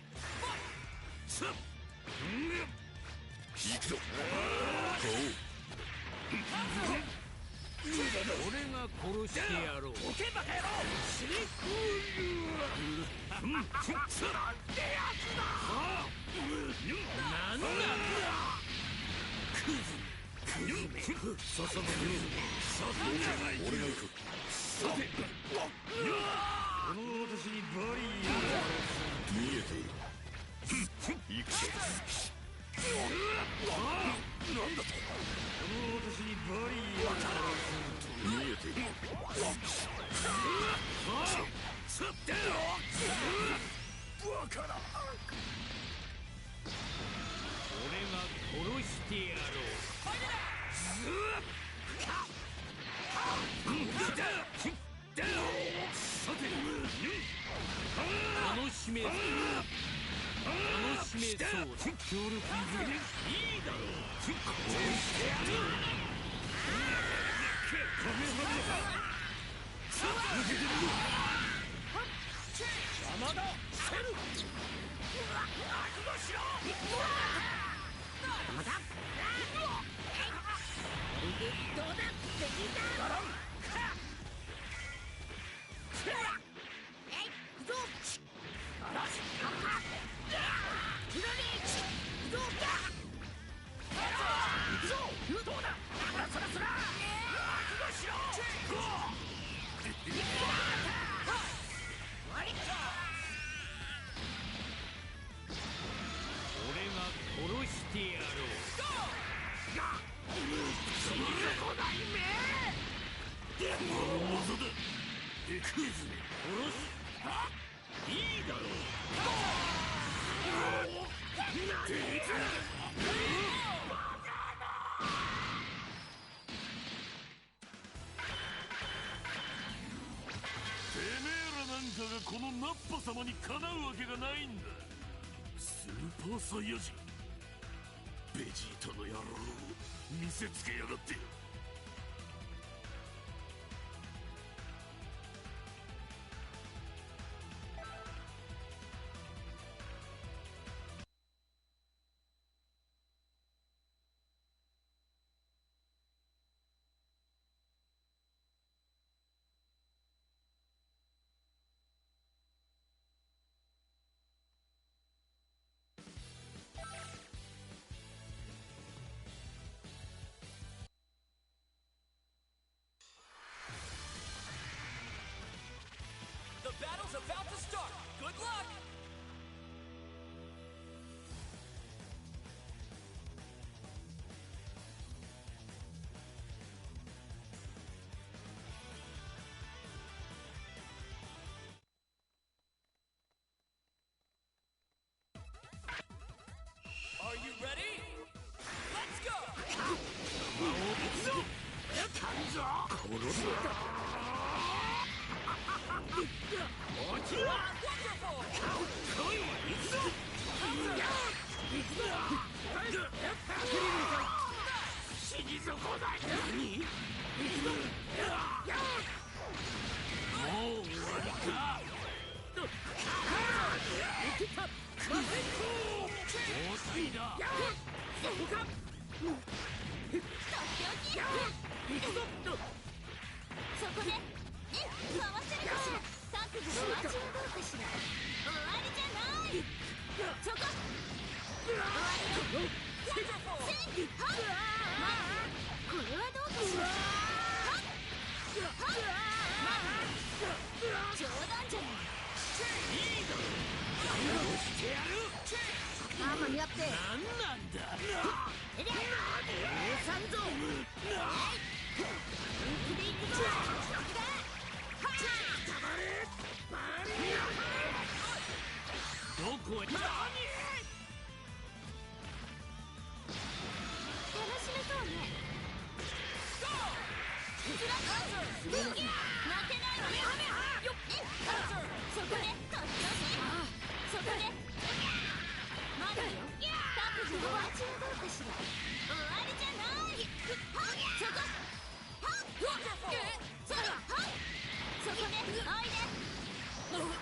Fight. 行くぞ。俺が殺してやろう。ボケバカ野郎。死に。なんてやつだ。なんだ。クズ。ささの俺が行く。さてこの私にバリー見えている。行くぞ。なんだと。この私にバリー見えている。バカだ。俺が殺してやろさてう。楽しめそう。楽しめそう。協力いいだろう。邪魔だ。セル。覚悟しろ。また。どうだ。敵だ。バロン。行くぞ。嵐。どうだ。行くぞ。どうだ。そらそら。覚悟しろ。俺が殺してやろう。死に損ないめ。大技だ。クズめ。殺す。いいだろう。てめえらなんかがこのナッパ様にかなうわけがないんだ。スーパーサイヤ人ベジータの野郎見せつけやがって。The battle's about to start. Good luck. Are you ready? Let's go!そこで回せるかしら。各部のマーチンどうかしら。終わりじゃない。そこ終わりよ。これはどうかしら。冗談じゃない。間に合って何なんだ。さんぞ。本気でいくぞ。どこへ。楽しめそうね。負けないわね。そこでとっておき。そこでまだよ。各自のマーチはどうかしら。終わりじゃない。そこそこでおいで。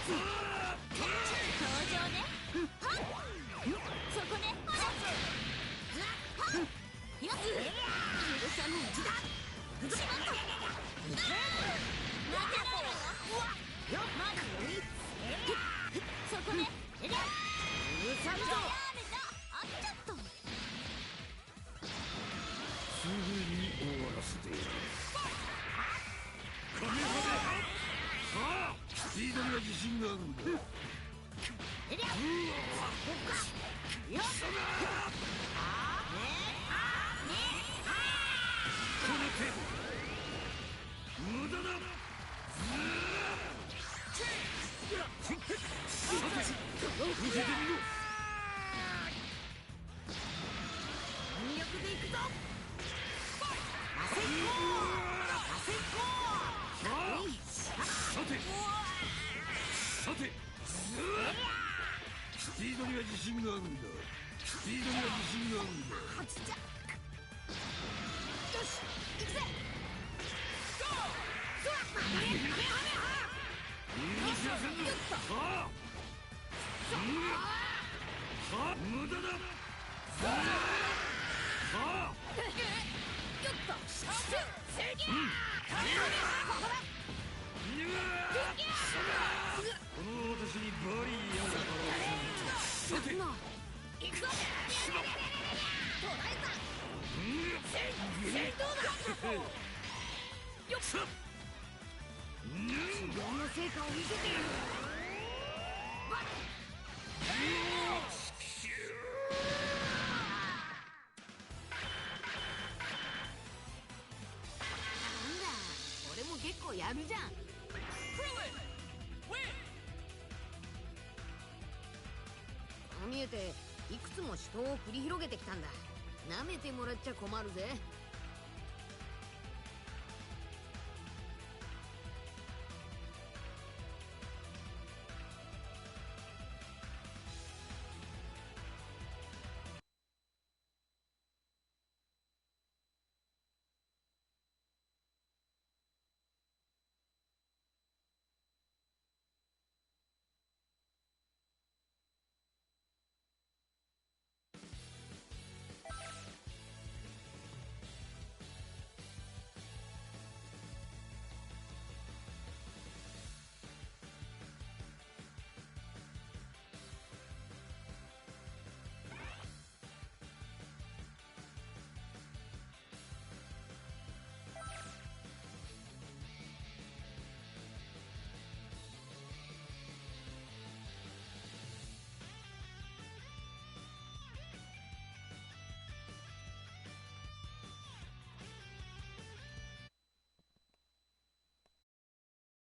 場ね。はっそこね。ほらはっよっ許さぬうちだ。しまった負けないわよ。まだよりそこね。許さぬぞ。やめた飽きちゃった。すぐに終わらせてやる。カメハメはあ、スピードには自信があるんだ。えりゃよっこの程度無駄だ。さて受けてみろ。全力でいくぞ。さてスピードには自信があるんだ。スピードには自信があるんだ。はちっちゃよし行くぜ。いい知らせんぞ。はあ無駄だ。はあよっとせぎゃこの私にバリーやるからさて行くぞ。トライザどうだ。よっ自分の成果を見せてやる。なんだ俺も結構やるじゃん。こう見えていくつも死闘を繰り広げてきたんだ。舐めてもらっちゃ困るぜ。